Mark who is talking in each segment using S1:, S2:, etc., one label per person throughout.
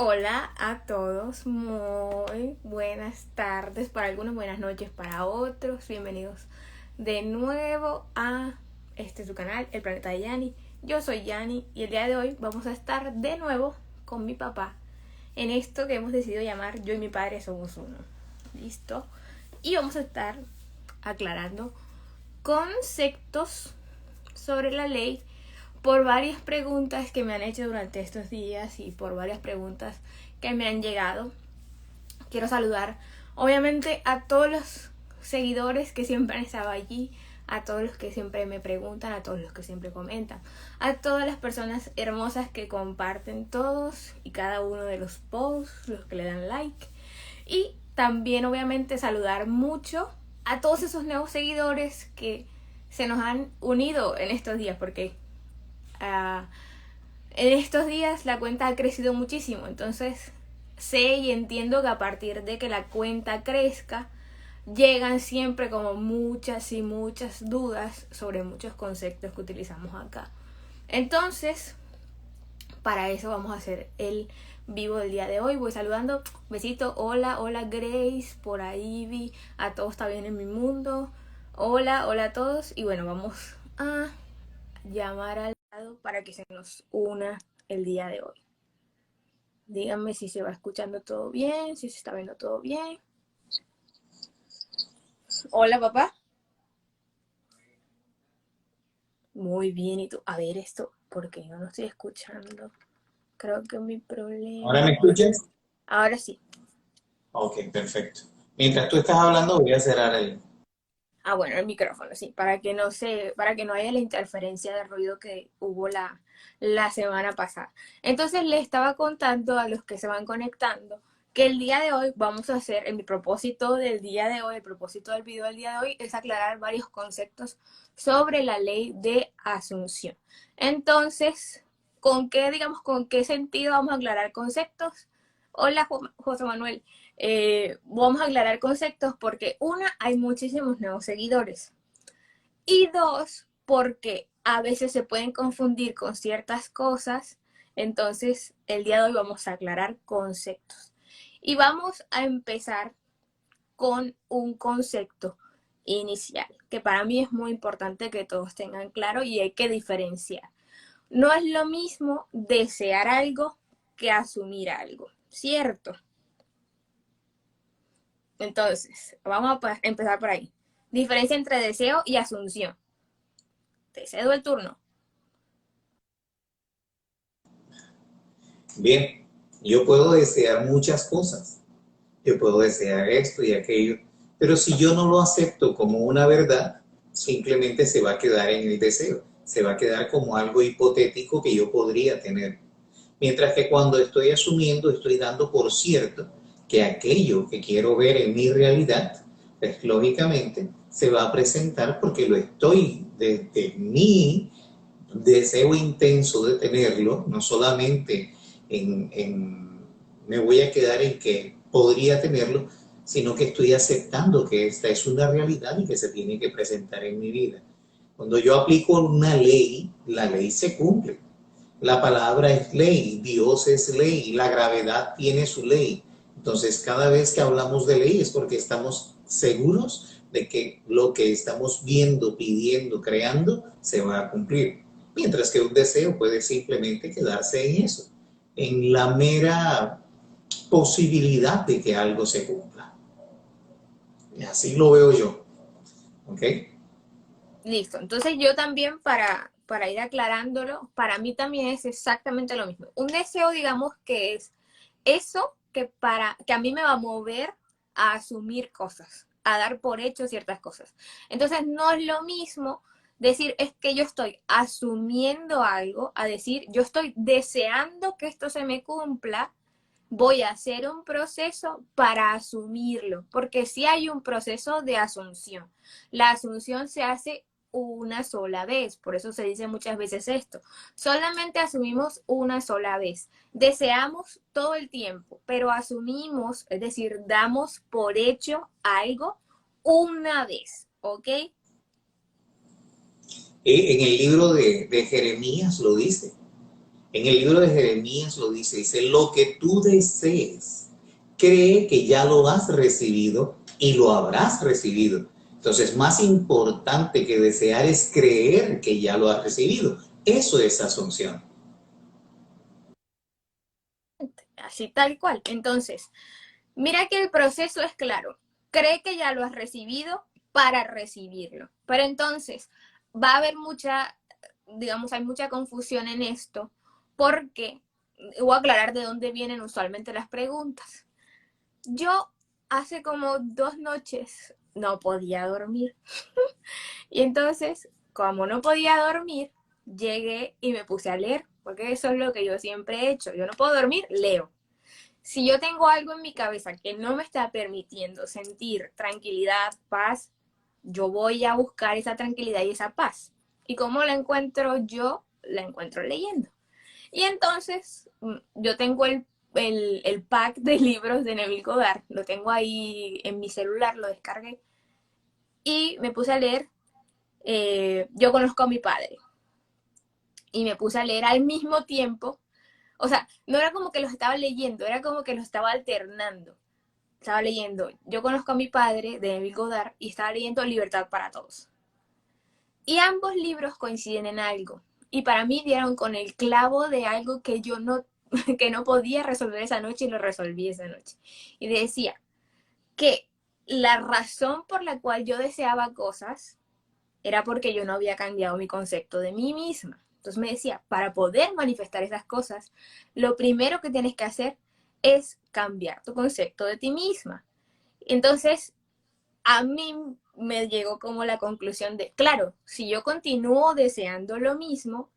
S1: Hola a todos, muy buenas tardes para algunos, buenas noches para otros. Bienvenidos de nuevo a su canal, El Planeta de Yani. Yo soy Yani y el día de hoy vamos a estar de nuevo con mi papá en esto que hemos decidido llamar Yo y mi padre somos uno. ¿Listo? Y vamos a estar aclarando conceptos sobre la ley por varias preguntas que me han hecho durante estos días y por varias preguntas que me han llegado. Quiero saludar obviamente a todos los seguidores que siempre han estado allí, a todos los que siempre me preguntan, a todos los que siempre comentan, a todas las personas hermosas que comparten todos y cada uno de los posts, los que le dan like. Y también obviamente saludar mucho a todos esos nuevos seguidores que se nos han unido en estos días, porque en estos días la cuenta ha crecido muchísimo. Entonces sé y entiendo que a partir de que la cuenta crezca llegan siempre como muchas y muchas dudas sobre muchos conceptos que utilizamos acá. Entonces para eso vamos a hacer el vivo del día de hoy. Voy saludando, besito, hola Grace, por ahí vi, a todos está bien en mi mundo, hola a todos. Y bueno, vamos a llamar al lado para que se nos una el día de hoy. Díganme si se va escuchando todo bien, si se está viendo todo bien. Hola, papá. Muy bien, ¿y tú? A ver esto, porque yo no estoy escuchando. Creo que mi
S2: ¿Ahora
S1: problema...
S2: me escuchas?
S1: Ahora sí.
S2: Ok, perfecto. Mientras tú estás hablando, voy a cerrar el...
S1: Ah, bueno, el micrófono, sí, para que no haya la interferencia de ruido que hubo la semana pasada. Entonces le estaba contando a los que se van conectando que el día de hoy vamos a hacer, en mi propósito del día de hoy, el propósito del video del día de hoy es aclarar varios conceptos sobre la ley de asunción. Entonces, con qué sentido vamos a aclarar conceptos? Hola, José Manuel. Vamos a aclarar conceptos porque una, hay muchísimos nuevos seguidores y dos, porque a veces se pueden confundir con ciertas cosas. Entonces el día de hoy vamos a aclarar conceptos y vamos a empezar con un concepto inicial que para mí es muy importante que todos tengan claro y hay que diferenciar. No es lo mismo desear algo que asumir algo, ¿cierto? Entonces, vamos a empezar por ahí. Diferencia entre deseo y asunción. Te cedo el turno.
S2: Bien, yo puedo desear muchas cosas. Yo puedo desear esto y aquello. Pero si yo no lo acepto como una verdad, simplemente se va a quedar en el deseo. Se va a quedar como algo hipotético que yo podría tener. Mientras que cuando estoy asumiendo, estoy dando por cierto que aquello que quiero ver en mi realidad, pues lógicamente se va a presentar porque lo estoy desde mi deseo intenso de tenerlo, no solamente me voy a quedar en que podría tenerlo, sino que estoy aceptando que esta es una realidad y que se tiene que presentar en mi vida. Cuando yo aplico una ley, la ley se cumple. La palabra es ley, Dios es ley, la gravedad tiene su ley. Entonces, cada vez que hablamos de ley es porque estamos seguros de que lo que estamos viendo, pidiendo, creando, se va a cumplir. Mientras que un deseo puede simplemente quedarse en eso, en la mera posibilidad de que algo se cumpla. Y así lo veo yo. ¿Ok?
S1: Listo. Entonces yo también para ir aclarándolo, para mí también es exactamente lo mismo. Un deseo, digamos, que es eso que a mí me va a mover a asumir cosas, a dar por hecho ciertas cosas. Entonces no es lo mismo decir es que yo estoy asumiendo algo, a decir yo estoy deseando que esto se me cumpla, voy a hacer un proceso para asumirlo, porque sí hay un proceso de asunción. La asunción se hace una sola vez, por eso se dice muchas veces esto. Solamente asumimos una sola vez. Deseamos todo el tiempo, pero asumimos, es decir, damos por hecho algo una vez, ¿ok?
S2: En el libro de Jeremías lo dice. En el libro de Jeremías lo dice, lo que tú desees, cree que ya lo has recibido y lo habrás recibido. Entonces, más importante que desear es creer que ya lo has recibido. Eso es asunción.
S1: Así tal cual. Entonces, mira que el proceso es claro. Cree que ya lo has recibido para recibirlo. Pero entonces va a haber mucha, digamos, hay mucha confusión en esto porque voy a aclarar de dónde vienen usualmente las preguntas. Yo hace como 2 noches no podía dormir. Y entonces, como no podía dormir, llegué y me puse a leer, porque eso es lo que yo siempre he hecho. Yo no puedo dormir, leo. Si yo tengo algo en mi cabeza que no me está permitiendo sentir tranquilidad, paz, yo voy a buscar esa tranquilidad y esa paz. ¿Y cómo la encuentro yo? La encuentro leyendo. Y entonces yo tengo el pack de libros de Neville Goddard, lo tengo ahí en mi celular, lo descargué y me puse a leer Yo conozco a mi padre. Y me puse a leer al mismo tiempo. O sea, no era como que los estaba leyendo, era como que los estaba alternando. Estaba leyendo Yo conozco a mi padre, de Neville Goddard, y estaba leyendo Libertad para Todos. Y ambos libros coinciden en algo. Y para mí dieron con el clavo de algo que yo no, que no podía resolver esa noche y lo resolví esa noche. Y decía que la razón por la cual yo deseaba cosas era porque yo no había cambiado mi concepto de mí misma. Entonces me decía, para poder manifestar esas cosas, lo primero que tienes que hacer es cambiar tu concepto de ti misma. Entonces, a mí me llegó como la conclusión de, claro, si yo continúo deseando lo mismo,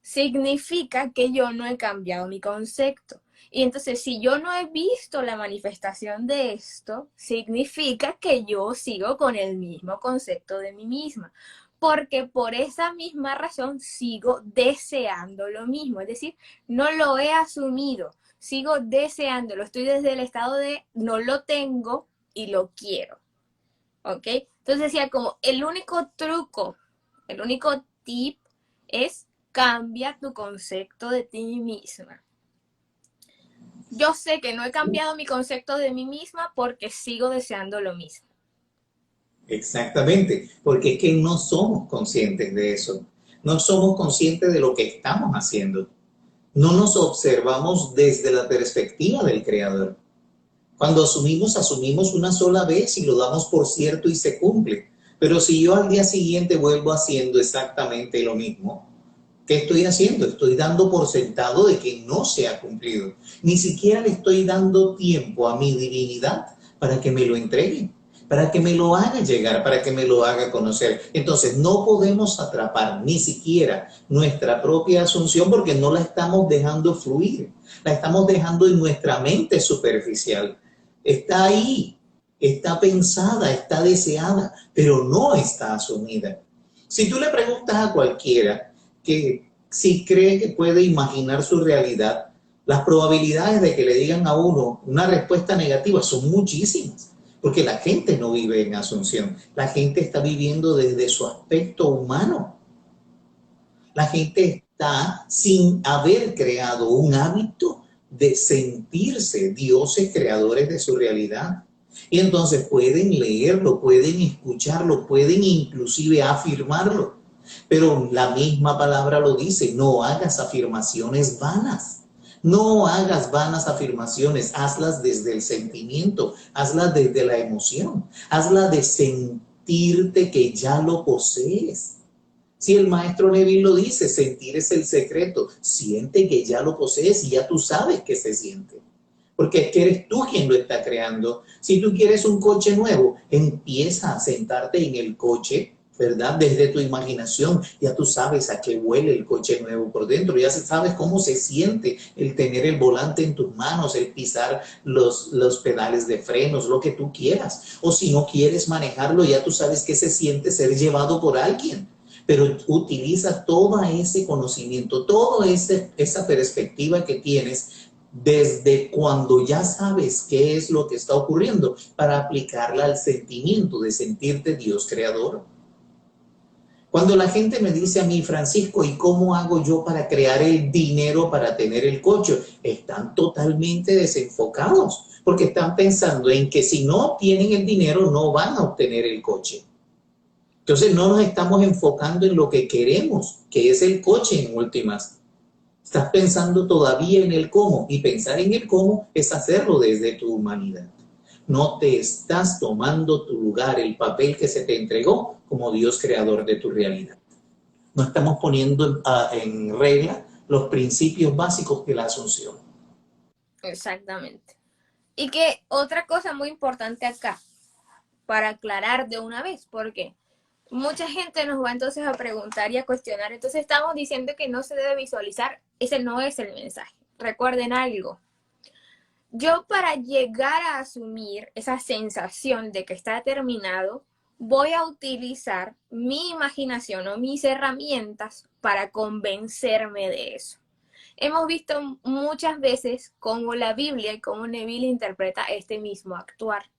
S1: significa que yo no he cambiado mi concepto. Y entonces, si yo no he visto la manifestación de esto, significa que yo sigo con el mismo concepto de mí misma. Porque por esa misma razón sigo deseando lo mismo. Es decir, no lo he asumido, sigo deseándolo. Estoy desde el estado de no lo tengo y lo quiero. ¿Ok? Entonces decía como el único truco, el único tip es cambia tu concepto de ti misma. Yo sé que no he cambiado mi concepto de mí misma porque sigo deseando lo mismo.
S2: Exactamente, porque es que no somos conscientes de eso. No somos conscientes de lo que estamos haciendo. No nos observamos desde la perspectiva del Creador. Cuando asumimos una sola vez y lo damos por cierto y se cumple. Pero si yo al día siguiente vuelvo haciendo exactamente lo mismo, ¿qué estoy haciendo? Estoy dando por sentado de que no se ha cumplido. Ni siquiera le estoy dando tiempo a mi divinidad para que me lo entregue, para que me lo haga llegar, para que me lo haga conocer. Entonces, no podemos atrapar ni siquiera nuestra propia asunción porque no la estamos dejando fluir, la estamos dejando en nuestra mente superficial. Está ahí, está pensada, está deseada, pero no está asumida. Si tú le preguntas a cualquiera que si cree que puede imaginar su realidad, las probabilidades de que le digan a uno una respuesta negativa son muchísimas, porque la gente no vive en asunción, la gente está viviendo desde su aspecto humano, la gente está sin haber creado un hábito de sentirse dioses creadores de su realidad. Y entonces pueden leerlo, pueden escucharlo, pueden inclusive afirmarlo. Pero la misma palabra lo dice, no hagas afirmaciones vanas. No hagas vanas afirmaciones, hazlas desde el sentimiento, hazlas desde la emoción, hazlas de sentirte que ya lo posees. Si el maestro Neville lo dice, sentir es el secreto, siente que ya lo posees y ya tú sabes que se siente. Porque es que eres tú quien lo está creando. Si tú quieres un coche nuevo, empieza a sentarte en el coche, ¿verdad? Desde tu imaginación, ya tú sabes a qué huele el coche nuevo por dentro, ya sabes cómo se siente el tener el volante en tus manos, el pisar los pedales de frenos, lo que tú quieras. O si no quieres manejarlo, ya tú sabes qué se siente ser llevado por alguien. Pero utiliza todo ese conocimiento, toda esa perspectiva que tienes desde cuando ya sabes qué es lo que está ocurriendo para aplicarla al sentimiento de sentirte Dios creador. Cuando la gente me dice a mí, Francisco, ¿y cómo hago yo para crear el dinero para tener el coche? Están totalmente desenfocados, porque están pensando en que si no tienen el dinero no van a obtener el coche. Entonces no nos estamos enfocando en lo que queremos, que es el coche en últimas. Estás pensando todavía en el cómo, y pensar en el cómo es hacerlo desde tu humanidad. No te estás tomando tu lugar, el papel que se te entregó como Dios creador de tu realidad. No estamos poniendo en regla los principios básicos de la asunción.
S1: Exactamente. Y que otra cosa muy importante acá, para aclarar de una vez, porque mucha gente nos va entonces a preguntar y a cuestionar. Entonces estamos diciendo que no se debe visualizar. Ese no es el mensaje. Recuerden algo. Yo para llegar a asumir esa sensación de que está terminado, voy a utilizar mi imaginación o mis herramientas para convencerme de eso. Hemos visto muchas veces cómo la Biblia y cómo Neville interpreta este mismo actuar.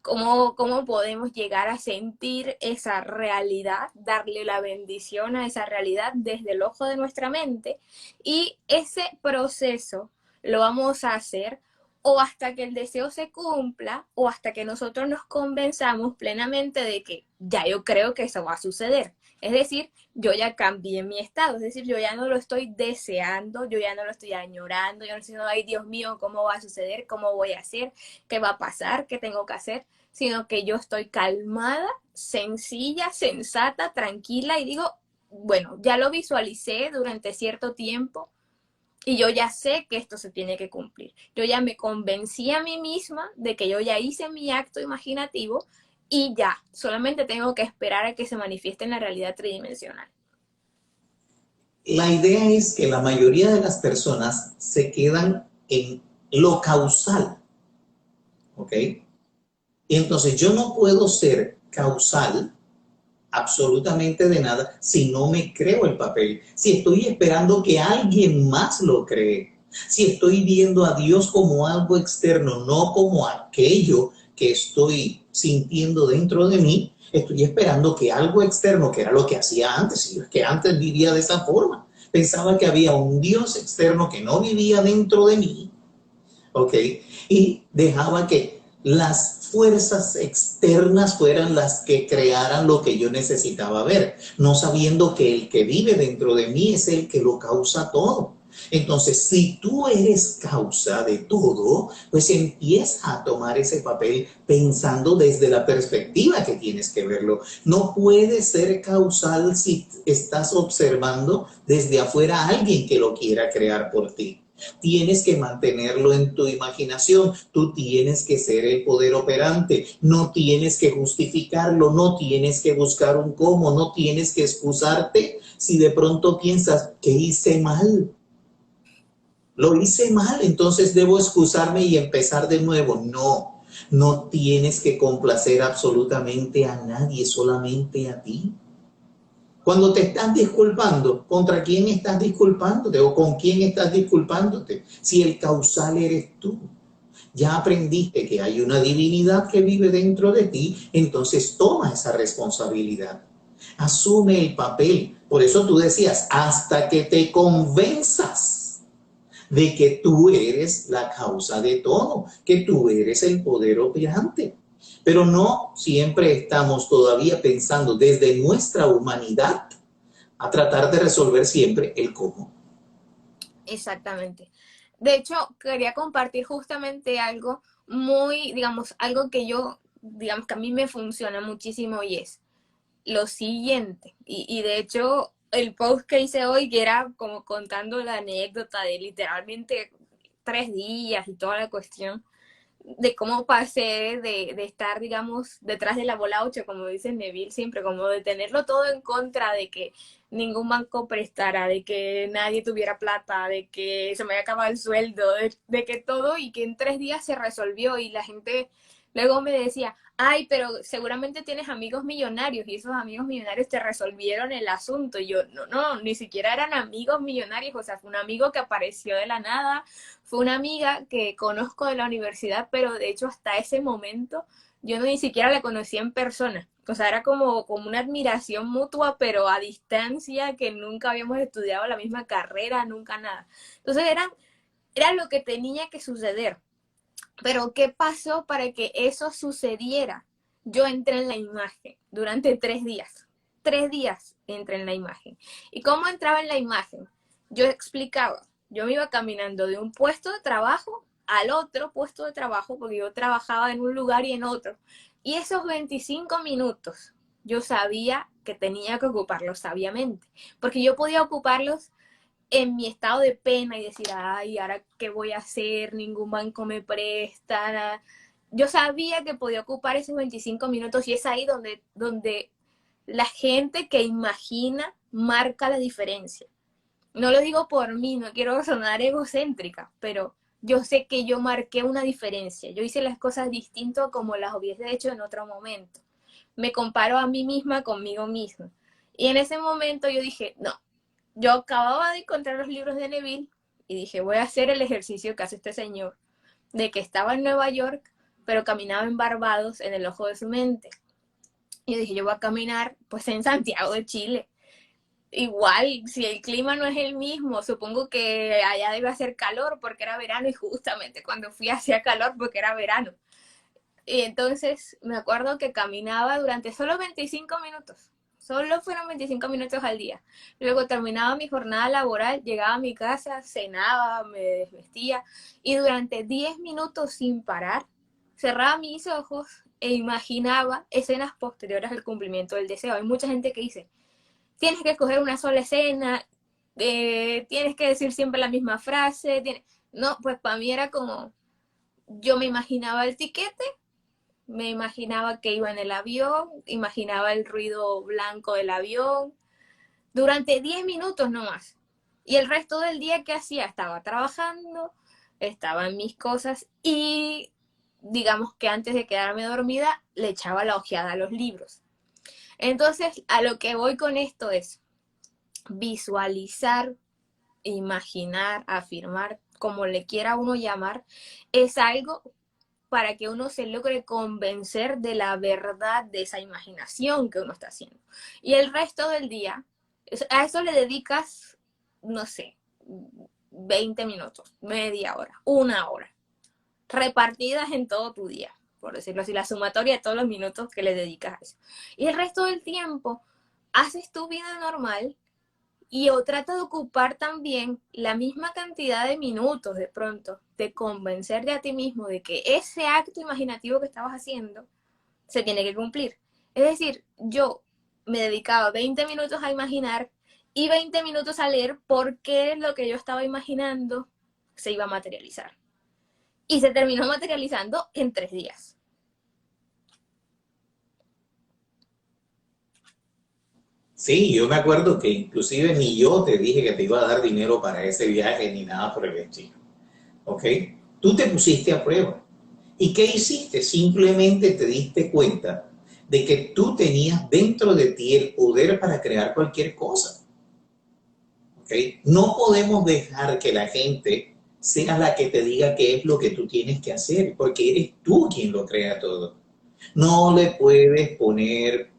S1: Cómo podemos llegar a sentir esa realidad, darle la bendición a esa realidad desde el ojo de nuestra mente, y ese proceso lo vamos a hacer o hasta que el deseo se cumpla o hasta que nosotros nos convenzamos plenamente de que ya yo creo que eso va a suceder. Es decir, yo ya cambié mi estado, es decir, yo ya no lo estoy deseando, yo ya no lo estoy añorando, yo no estoy diciendo, ay Dios mío, ¿cómo va a suceder? ¿Cómo voy a hacer? ¿Qué va a pasar? ¿Qué tengo que hacer? Sino que yo estoy calmada, sencilla, sensata, tranquila y digo, bueno, ya lo visualicé durante cierto tiempo y yo ya sé que esto se tiene que cumplir. Yo ya me convencí a mí misma de que yo ya hice mi acto imaginativo y ya, solamente tengo que esperar a que se manifieste en la realidad tridimensional.
S2: La idea es que la mayoría de las personas se quedan en lo causal, ¿ok? Y entonces yo no puedo ser causal absolutamente de nada si no me creo el papel, si estoy esperando que alguien más lo cree, si estoy viendo a Dios como algo externo, no como aquello que estoy sintiendo dentro de mí, estoy esperando que algo externo, que era lo que hacía antes, y es que antes vivía de esa forma, pensaba que había un Dios externo que no vivía dentro de mí, ¿ok? Y dejaba que las fuerzas externas fueran las que crearan lo que yo necesitaba ver, no sabiendo que el que vive dentro de mí es el que lo causa todo. Entonces, si tú eres causa de todo, pues empieza a tomar ese papel pensando desde la perspectiva que tienes que verlo. No puedes ser causal si estás observando desde afuera a alguien que lo quiera crear por ti. Tienes que mantenerlo en tu imaginación, tú tienes que ser el poder operante, no tienes que justificarlo, no tienes que buscar un cómo, no tienes que excusarte si de pronto piensas que hice mal. Lo hice mal, entonces debo excusarme y empezar de nuevo. No, no tienes que complacer absolutamente a nadie, solamente a ti. Cuando te estás disculpando, ¿contra quién estás disculpándote o con quién estás disculpándote? Si el causal eres tú. Ya aprendiste que hay una divinidad que vive dentro de ti, entonces toma esa responsabilidad. Asume el papel. Por eso tú decías, hasta que te convenzas de que tú eres la causa de todo, que tú eres el poder operante. Pero no siempre estamos todavía pensando desde nuestra humanidad a tratar de resolver siempre el cómo.
S1: Exactamente. De hecho, quería compartir justamente algo muy, digamos, algo que yo, digamos, que a mí me funciona muchísimo y es lo siguiente. Y de hecho, el post que hice hoy, que era como contando la anécdota de literalmente 3 días y toda la cuestión, de cómo pasé de estar, digamos, detrás de la bola 8 como dice Neville siempre, como de tenerlo todo en contra, de que ningún banco prestara, de que nadie tuviera plata, de que se me había acabado el sueldo, de que todo, y que en 3 días se resolvió y la gente luego me decía, ay, pero seguramente tienes amigos millonarios y esos amigos millonarios te resolvieron el asunto. Y yo, no, no, ni siquiera eran amigos millonarios, o sea, fue un amigo que apareció de la nada, fue una amiga que conozco de la universidad, pero de hecho hasta ese momento yo no ni siquiera la conocí en persona. O sea, era como una admiración mutua, pero a distancia, que nunca habíamos estudiado la misma carrera, nunca nada. Entonces era lo que tenía que suceder. Pero ¿qué pasó para que eso sucediera? Yo entré en la imagen durante 3 días. 3 días entré en la imagen. ¿Y cómo entraba en la imagen? Yo explicaba, yo me iba caminando de un puesto de trabajo al otro puesto de trabajo, porque yo trabajaba en un lugar y en otro. Y esos 25 minutos yo sabía que tenía que ocuparlos sabiamente, porque yo podía ocuparlos en mi estado de pena y decir, ay, ¿ahora qué voy a hacer? Ningún banco me presta. Nada. Yo sabía que podía ocupar esos 25 minutos y es ahí donde la gente que imagina marca la diferencia. No lo digo por mí, no quiero sonar egocéntrica, pero yo sé que yo marqué una diferencia. Yo hice las cosas distinto como las hubiese hecho en otro momento. Me comparo a mí misma conmigo misma. Y en ese momento yo dije, no, yo acababa de encontrar los libros de Neville y dije, voy a hacer el ejercicio que hace este señor, de que estaba en Nueva York, pero caminaba en Barbados, en el ojo de su mente. Y yo dije, yo voy a caminar pues en Santiago de Chile. Igual, si el clima no es el mismo, supongo que allá debe hacer calor porque era verano y justamente cuando fui hacía calor porque era verano. Y entonces me acuerdo que caminaba durante solo 25 minutos. Solo fueron 25 minutos al día. Luego terminaba mi jornada laboral, llegaba a mi casa, cenaba, me desvestía y durante 10 minutos sin parar, cerraba mis ojos e imaginaba escenas posteriores al cumplimiento del deseo. Hay mucha gente que dice, tienes que escoger una sola escena, tienes que decir siempre la misma frase. No, pues para mí era como, yo me imaginaba el tiquete, me imaginaba que iba en el avión, imaginaba el ruido blanco del avión, durante 10 minutos no más. Y el resto del día que hacía, estaba trabajando, estaba en mis cosas y digamos que antes de quedarme dormida le echaba la ojeada a los libros. Entonces, a lo que voy con esto es visualizar, imaginar, afirmar, como le quiera uno llamar, es algo para que uno se logre convencer de la verdad de esa imaginación que uno está haciendo. Y el resto del día, a eso le dedicas, no sé, 20 minutos, media hora, una hora, repartidas en todo tu día, por decirlo así, la sumatoria de todos los minutos que le dedicas a eso. Y el resto del tiempo, haces tu vida normal y o trata de ocupar también la misma cantidad de minutos de pronto, de convencerte a ti mismo de que ese acto imaginativo que estabas haciendo se tiene que cumplir. Es decir, yo me dedicaba 20 minutos a imaginar y 20 minutos a leer por qué lo que yo estaba imaginando se iba a materializar. Y se terminó materializando en 3 días.
S2: Sí, yo me acuerdo que inclusive ni yo te dije que te iba a dar dinero para ese viaje ni nada por el estilo. ¿Ok? Tú te pusiste a prueba. ¿Y qué hiciste? Simplemente te diste cuenta de que tú tenías dentro de ti el poder para crear cualquier cosa. ¿Ok? No podemos dejar que la gente sea la que te diga qué es lo que tú tienes que hacer, porque eres tú quien lo crea todo. No le puedes poner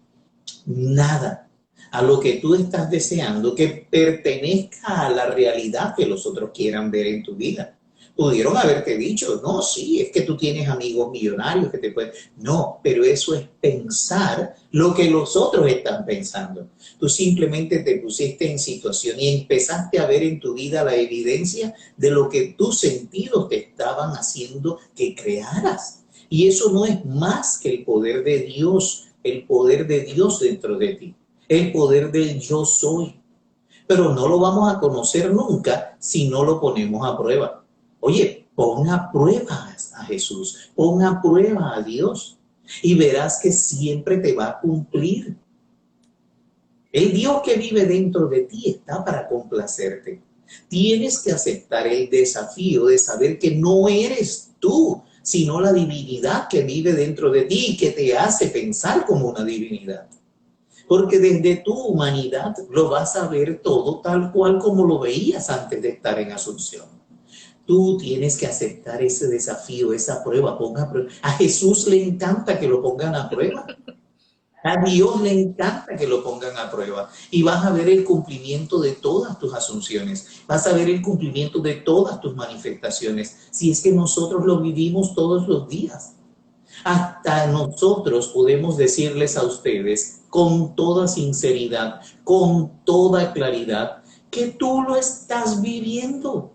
S2: nada a lo que tú estás deseando que pertenezca a la realidad que los otros quieran ver en tu vida. Pudieron haberte dicho, no, sí, es que tú tienes amigos millonarios que te pueden... No, pero eso es pensar lo que los otros están pensando. Tú simplemente te pusiste en situación y empezaste a ver en tu vida la evidencia de lo que tus sentidos te estaban haciendo que crearas. Y eso no es más que el poder de Dios, el poder de Dios dentro de ti, el poder del yo soy. Pero no lo vamos a conocer nunca si no lo ponemos a prueba. Oye, pon a prueba a Jesús, pon a prueba a Dios y verás que siempre te va a cumplir. El Dios que vive dentro de ti está para complacerte. Tienes que aceptar el desafío de saber que no eres tú, sino la divinidad que vive dentro de ti y que te hace pensar como una divinidad. Porque desde tu humanidad lo vas a ver todo tal cual como lo veías antes de estar en Asunción. Tú tienes que aceptar ese desafío, esa prueba, ponga a prueba. A Jesús le encanta que lo pongan a prueba. A Dios le encanta que lo pongan a prueba y vas a ver el cumplimiento de todas tus asunciones, vas a ver el cumplimiento de todas tus manifestaciones, si es que nosotros lo vivimos todos los días. Hasta nosotros podemos decirles a ustedes con toda sinceridad, con toda claridad, que tú lo estás viviendo.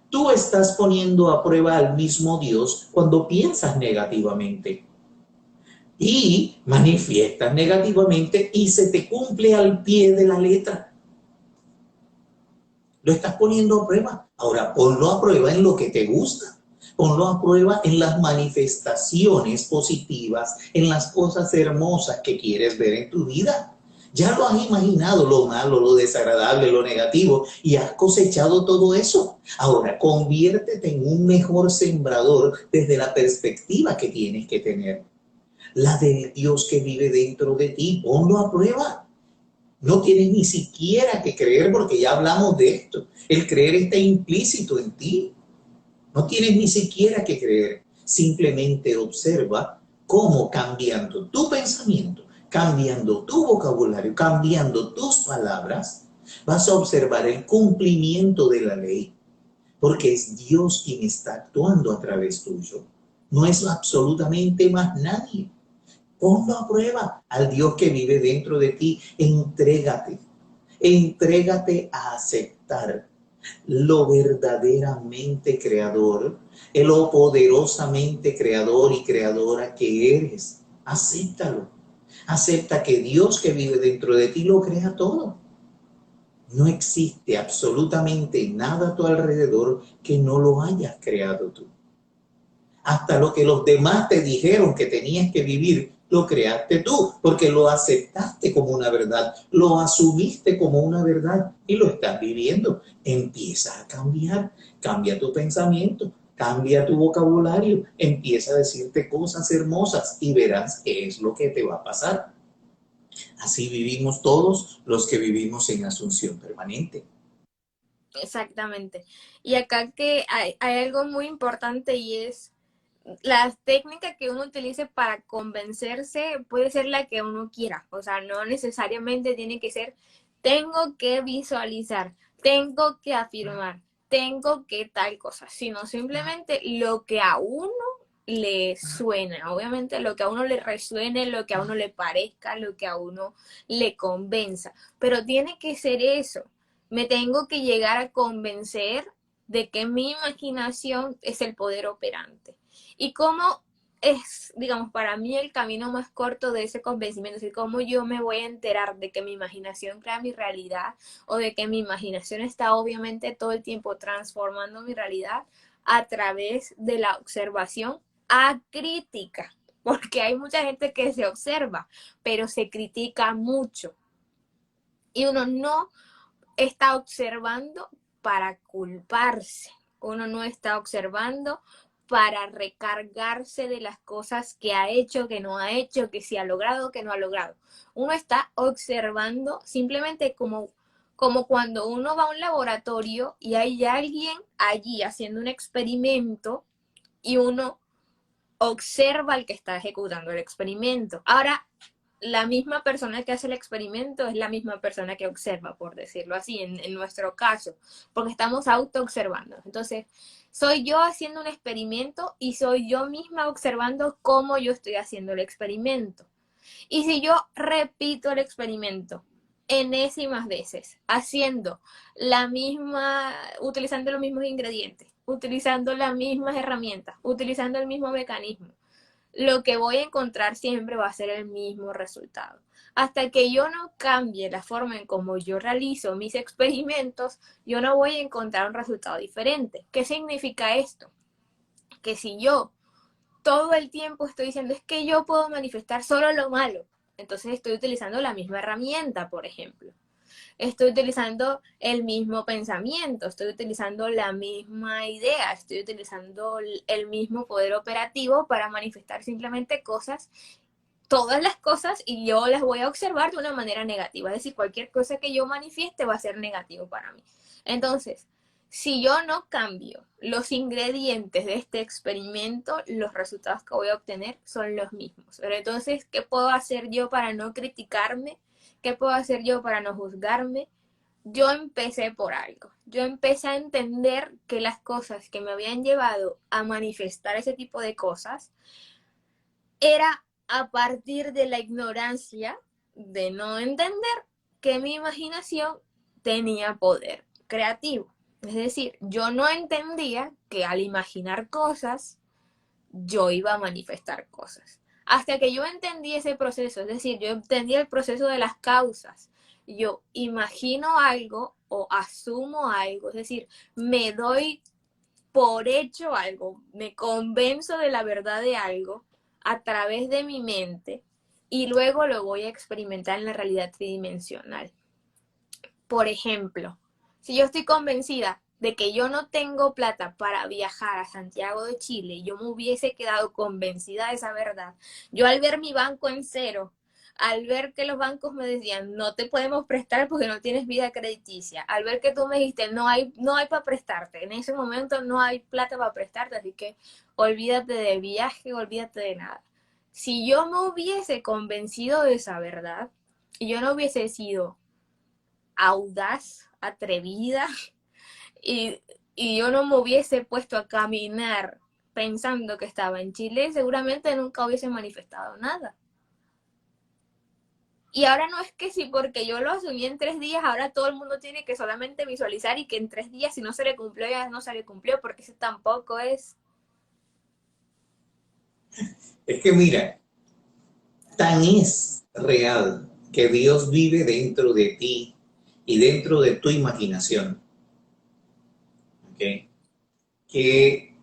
S2: Tú estás poniendo a prueba al mismo Dios cuando piensas negativamente y manifiestas negativamente y se te cumple al pie de la letra. Lo estás poniendo a prueba. Ahora ponlo a prueba en lo que te gusta. Ponlo a prueba en las manifestaciones positivas, en las cosas hermosas que quieres ver en tu vida. Ya lo has imaginado, lo malo, lo desagradable, lo negativo, y has cosechado todo eso. Ahora, conviértete en un mejor sembrador desde la perspectiva que tienes que tener. La del Dios que vive dentro de ti, ponlo a prueba. No tienes ni siquiera que creer porque ya hablamos de esto. El creer está implícito en ti. No tienes ni siquiera que creer. Simplemente observa cómo cambiando tu pensamiento, cambiando tu vocabulario, cambiando tus palabras, vas a observar el cumplimiento de la ley. Porque es Dios quien está actuando a través tuyo. No es absolutamente más nadie. Ponlo a prueba al Dios que vive dentro de ti. Entrégate. Entrégate a aceptar lo verdaderamente creador, lo poderosamente creador y creadora que eres. Acéptalo. Acepta que Dios que vive dentro de ti lo crea todo. No existe absolutamente nada a tu alrededor que no lo hayas creado tú. Hasta lo que los demás te dijeron que tenías que vivir, lo creaste tú, porque lo aceptaste como una verdad, lo asumiste como una verdad y lo estás viviendo. Empieza a cambiar, cambia tu pensamiento, cambia tu vocabulario, empieza a decirte cosas hermosas y verás qué es lo que te va a pasar. Así vivimos todos los que vivimos en Asunción Permanente.
S1: Exactamente. Y acá que hay algo muy importante y es la técnica que uno utilice para convencerse puede ser la que uno quiera. O sea, no necesariamente tiene que ser, tengo que visualizar, tengo que afirmar, tengo que tal cosa, sino simplemente lo que a uno le suena, obviamente lo que a uno le resuene, lo que a uno le parezca, lo que a uno le convenza, pero tiene que ser eso. Me tengo que llegar a convencer de que mi imaginación es el poder operante. Y cómo es, digamos, para mí el camino más corto de ese convencimiento, es decir, cómo yo me voy a enterar de que mi imaginación crea mi realidad o de que mi imaginación está obviamente todo el tiempo transformando mi realidad a través de la observación acrítica, porque hay mucha gente que se observa, pero se critica mucho. Y uno no está observando para culparse, uno no está observando para recargarse de las cosas que ha hecho, que no ha hecho, que sí ha logrado, que no ha logrado. Uno está observando simplemente como cuando uno va a un laboratorio y hay alguien allí haciendo un experimento y uno observa al que está ejecutando el experimento. Ahora, la misma persona que hace el experimento es la misma persona que observa, por decirlo así, en nuestro caso, porque estamos auto-observando. Entonces, soy yo haciendo un experimento y soy yo misma observando cómo yo estoy haciendo el experimento. Y si yo repito el experimento enésimas veces, haciendo la misma, utilizando los mismos ingredientes, utilizando las mismas herramientas, utilizando el mismo mecanismo, lo que voy a encontrar siempre va a ser el mismo resultado. Hasta que yo no cambie la forma en cómo yo realizo mis experimentos, yo no voy a encontrar un resultado diferente. ¿Qué significa esto? Que si yo todo el tiempo estoy diciendo es que yo puedo manifestar solo lo malo, entonces estoy utilizando la misma herramienta, por ejemplo. Estoy utilizando el mismo pensamiento, estoy utilizando la misma idea, estoy utilizando el mismo poder operativo para manifestar simplemente cosas, todas las cosas, y yo las voy a observar de una manera negativa. Es decir, cualquier cosa que yo manifieste va a ser negativo para mí. Entonces, Si yo no cambio los ingredientes de este experimento, los resultados que voy a obtener son los mismos. Pero entonces, ¿qué puedo hacer yo para no criticarme? ¿Qué puedo hacer yo para no juzgarme? Yo empecé por algo. Yo empecé a entender que las cosas que me habían llevado a manifestar ese tipo de cosas era a partir de la ignorancia de no entender que mi imaginación tenía poder creativo. Es decir, yo no entendía que al imaginar cosas, yo iba a manifestar cosas. Hasta que yo entendí ese proceso, es decir, yo entendí el proceso de las causas. Yo imagino algo o asumo algo, es decir, me doy por hecho algo, me convenzo de la verdad de algo a través de mi mente y luego lo voy a experimentar en la realidad tridimensional. Por ejemplo, si yo estoy convencida de que yo no tengo plata para viajar a Santiago de Chile y yo me hubiese quedado convencida de esa verdad, yo al ver mi banco en cero, al ver que los bancos me decían no te podemos prestar porque no tienes vida crediticia, al ver que tú me dijiste no hay para prestarte, en ese momento no hay plata para prestarte, así que olvídate de viaje, olvídate de nada. Si yo me hubiese convencido de esa verdad y yo no hubiese sido audaz, atrevida, y, y yo no me hubiese puesto a caminar pensando que estaba en Chile, seguramente nunca hubiese manifestado nada. Y ahora no es que sí, porque yo lo asumí en 3 días, ahora todo el mundo tiene que solamente visualizar y que en 3 días si no se le cumplió, ya no se le cumplió, porque eso tampoco es.
S2: Es que mira, tan es real que Dios vive dentro de ti y dentro de tu imaginación, ¿ok? Que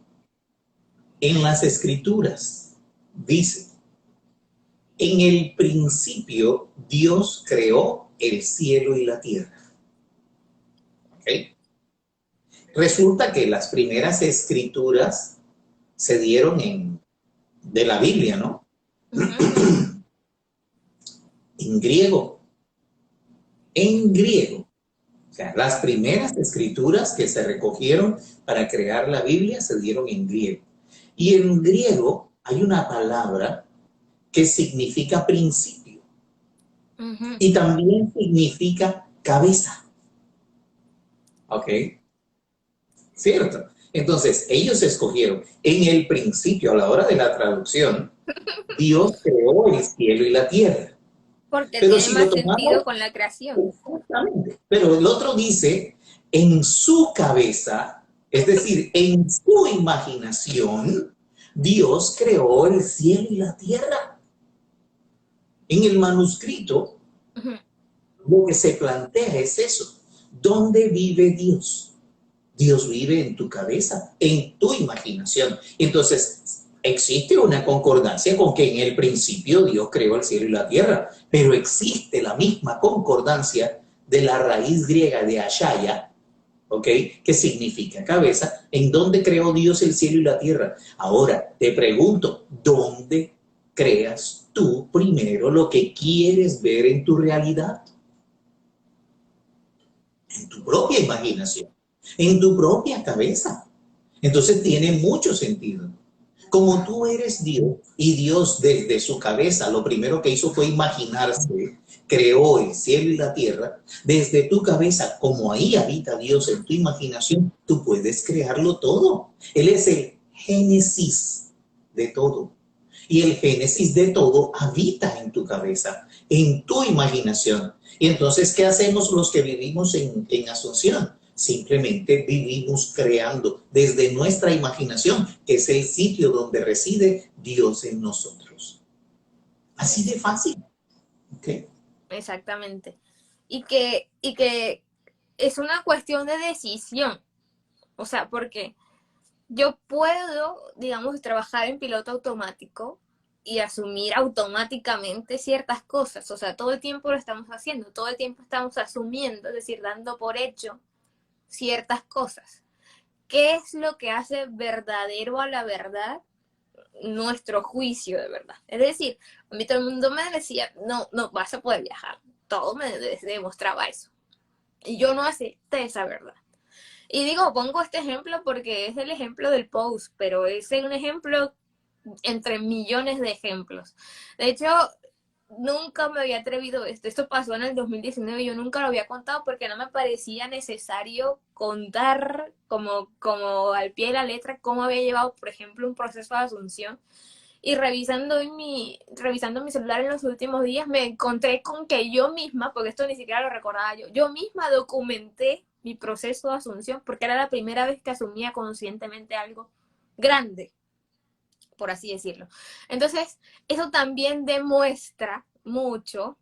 S2: en las escrituras dice, en el principio Dios creó el cielo y la tierra, ¿ok? Resulta que las primeras escrituras se dieron de la Biblia, ¿no?
S1: Uh-huh.
S2: En griego, en griego. O sea, las primeras escrituras que se recogieron para crear la Biblia se dieron en griego. Y en griego hay una palabra que significa principio
S1: Uh-huh.
S2: y también significa cabeza. ¿Ok? ¿Cierto? Entonces, ellos escogieron en el principio, a la hora de la traducción, Dios creó el cielo y la tierra.
S1: Porque
S2: Pero
S1: tiene
S2: si lo
S1: más sentido
S2: tomamos,
S1: con la creación.
S2: exactamente. Pero el otro dice, en su cabeza, es decir, en su imaginación, Dios creó el cielo y la tierra. En el manuscrito,
S1: Uh-huh.
S2: lo que se plantea es eso. ¿Dónde vive Dios? Dios vive en tu cabeza, en tu imaginación. Entonces, existe una concordancia con que en el principio Dios creó el cielo y la tierra, pero existe la misma concordancia de la raíz griega de Ashaya, ¿ok? Que significa cabeza, en donde creó Dios el cielo y la tierra. Ahora, te pregunto, ¿dónde creas tú primero lo que quieres ver en tu realidad? En tu propia imaginación, en tu propia cabeza. Entonces tiene mucho sentido. Como tú eres Dios y Dios desde su cabeza lo primero que hizo fue imaginarse, creó el cielo y la tierra, desde tu cabeza, como ahí habita Dios en tu imaginación, tú puedes crearlo todo. Él es el génesis de todo. Y el génesis de todo habita en tu cabeza, en tu imaginación. Y entonces, ¿qué hacemos los que vivimos en Asunción? Simplemente vivimos creando desde nuestra imaginación, que es el sitio donde reside Dios en nosotros. Así de fácil. ¿Okay?
S1: Exactamente. Y que es una cuestión de decisión. O sea, porque yo puedo, digamos, trabajar en piloto automático y asumir automáticamente ciertas cosas. O sea, todo el tiempo lo estamos haciendo, todo el tiempo estamos asumiendo, es decir, dando por hecho ciertas cosas. ¿Qué es lo que hace verdadero a la verdad? Nuestro juicio de verdad. Es decir, a mí todo el mundo me decía, no, no vas a poder viajar. Todo me demostraba eso. Y yo no acepté esa verdad. Y digo, pongo este ejemplo porque es el ejemplo del post, pero es un ejemplo entre millones de ejemplos. De hecho, nunca me había atrevido esto. Esto pasó en el 2019, yo nunca lo había contado porque no me parecía necesario contar como al pie de la letra cómo había llevado, por ejemplo, un proceso de asunción. Y revisando mi celular en los últimos días, me encontré con que yo misma, porque esto ni siquiera lo recordaba yo misma documenté mi proceso de asunción, porque era la primera vez que asumía conscientemente algo grande, por así decirlo. Entonces, eso también demuestra mucho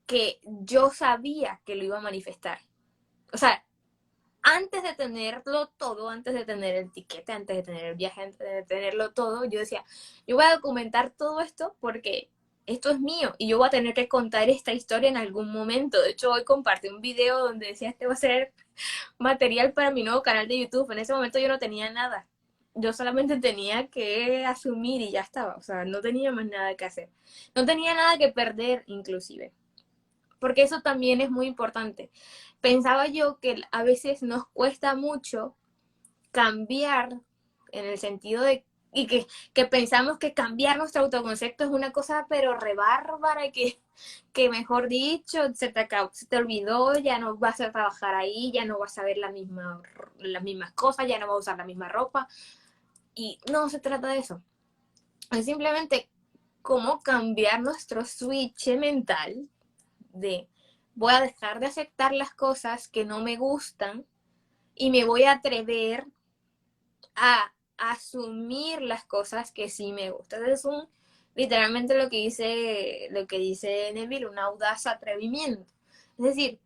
S1: que yo sabía que lo iba a manifestar. O sea, antes de tenerlo todo, antes de tener el tiquete, antes de tener el viaje, antes de tenerlo todo, yo decía, yo voy a documentar todo esto porque esto es mío y yo voy a tener que contar esta historia en algún momento. De hecho, hoy compartí un video donde decía, este va a ser material para mi nuevo canal de YouTube. En ese momento yo no tenía nada. Yo solamente tenía que asumir y ya estaba. O sea, no tenía más nada que hacer. No tenía nada que perder, inclusive. Porque eso también es muy importante. Pensaba yo que a veces nos cuesta mucho cambiar en el sentido de y que pensamos que cambiar nuestro autoconcepto es una cosa pero re bárbara y que mejor dicho se te olvidó, ya no vas a trabajar ahí, ya no vas a ver las mismas cosas, ya no vas a usar la misma ropa y no se trata de eso, es simplemente cómo cambiar nuestro switch mental de voy a dejar de aceptar las cosas que no me gustan y me voy a atrever a asumir las cosas que sí me gustan. Es literalmente lo que dice Neville, un audaz atrevimiento. Es decir,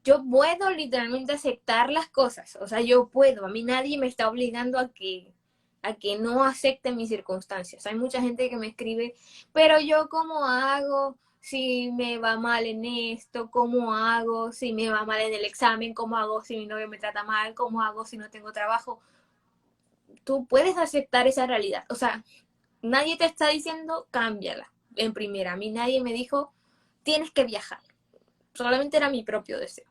S1: yo puedo literalmente aceptar las cosas, o sea, yo puedo, a mí nadie me está obligando a que no acepte mis circunstancias. Hay mucha gente que me escribe, pero yo cómo hago si me va mal en esto, cómo hago si me va mal en el examen, cómo hago si mi novio me trata mal, cómo hago si no tengo trabajo. Tú puedes aceptar esa realidad. O sea, nadie te está diciendo cámbiala. En primera, a mí nadie me dijo tienes que viajar. Solamente era mi propio deseo.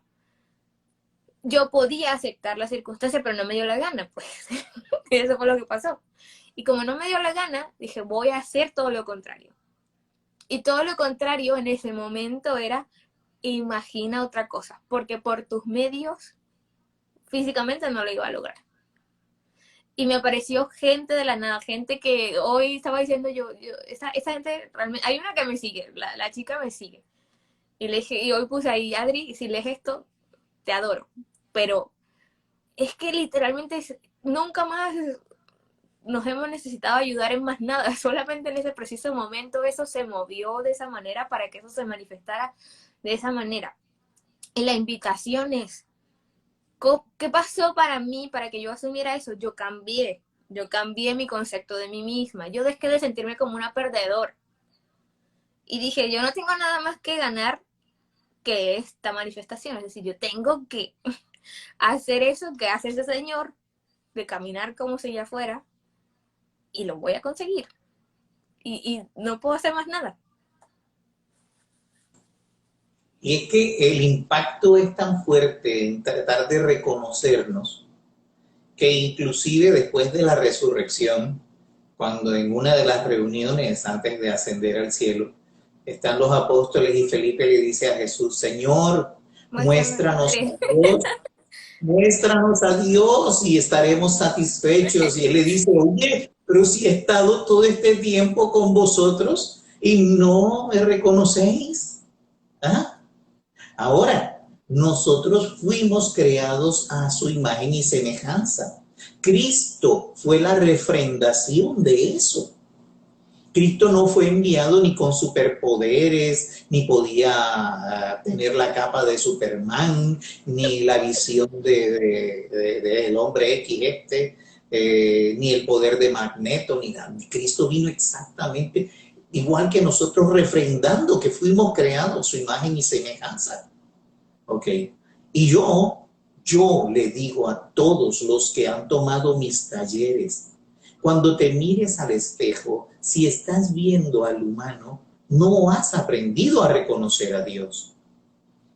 S1: Yo podía aceptar la circunstancia, pero no me dio la gana, pues. Eso fue lo que pasó. Y como no me dio la gana, dije, voy a hacer todo lo contrario. Y todo lo contrario en ese momento era, imagina otra cosa, porque por tus medios físicamente no lo iba a lograr. Y me apareció gente de la nada, gente que hoy estaba diciendo esa gente, realmente, hay una que me sigue, la chica me sigue. Y le dije, y hoy puse ahí, Adri, si lees esto, te adoro. Pero es que literalmente nunca más nos hemos necesitado ayudar en más nada, solamente en ese preciso momento eso se movió de esa manera para que eso se manifestara de esa manera. Y la invitación es, ¿qué pasó para mí para que yo asumiera eso? Yo cambié mi concepto de mí misma, yo dejé de sentirme como una perdedora. Y dije, yo no tengo nada más que ganar que esta manifestación, es decir, yo tengo que hacer eso que hace ese señor, de caminar como si ya fuera, y lo voy a conseguir. Y no puedo hacer más nada.
S2: Y es que el impacto es tan fuerte en tratar de reconocernos que inclusive después de la resurrección, cuando en una de las reuniones antes de ascender al cielo, están los apóstoles y Felipe le dice a Jesús, Señor,
S1: Muéstrame al
S2: muéstranos
S1: Padre.
S2: a Dios, muéstranos a Dios y estaremos satisfechos. Y él le dice, oye, pero si he estado todo este tiempo con vosotros y no me reconocéis. ¿Ah? Ahora, nosotros fuimos creados a su imagen y semejanza. Cristo fue la refrendación de eso. Cristo no fue enviado ni con superpoderes, ni podía tener la capa de Superman, ni la visión del hombre X ni el poder de Magneto, ni nada. Cristo vino exactamente igual que nosotros, refrendando que fuimos creados a su imagen y semejanza. ¿Ok? Y yo le digo a todos los que han tomado mis talleres, cuando te mires al espejo, si estás viendo al humano, no has aprendido a reconocer a Dios.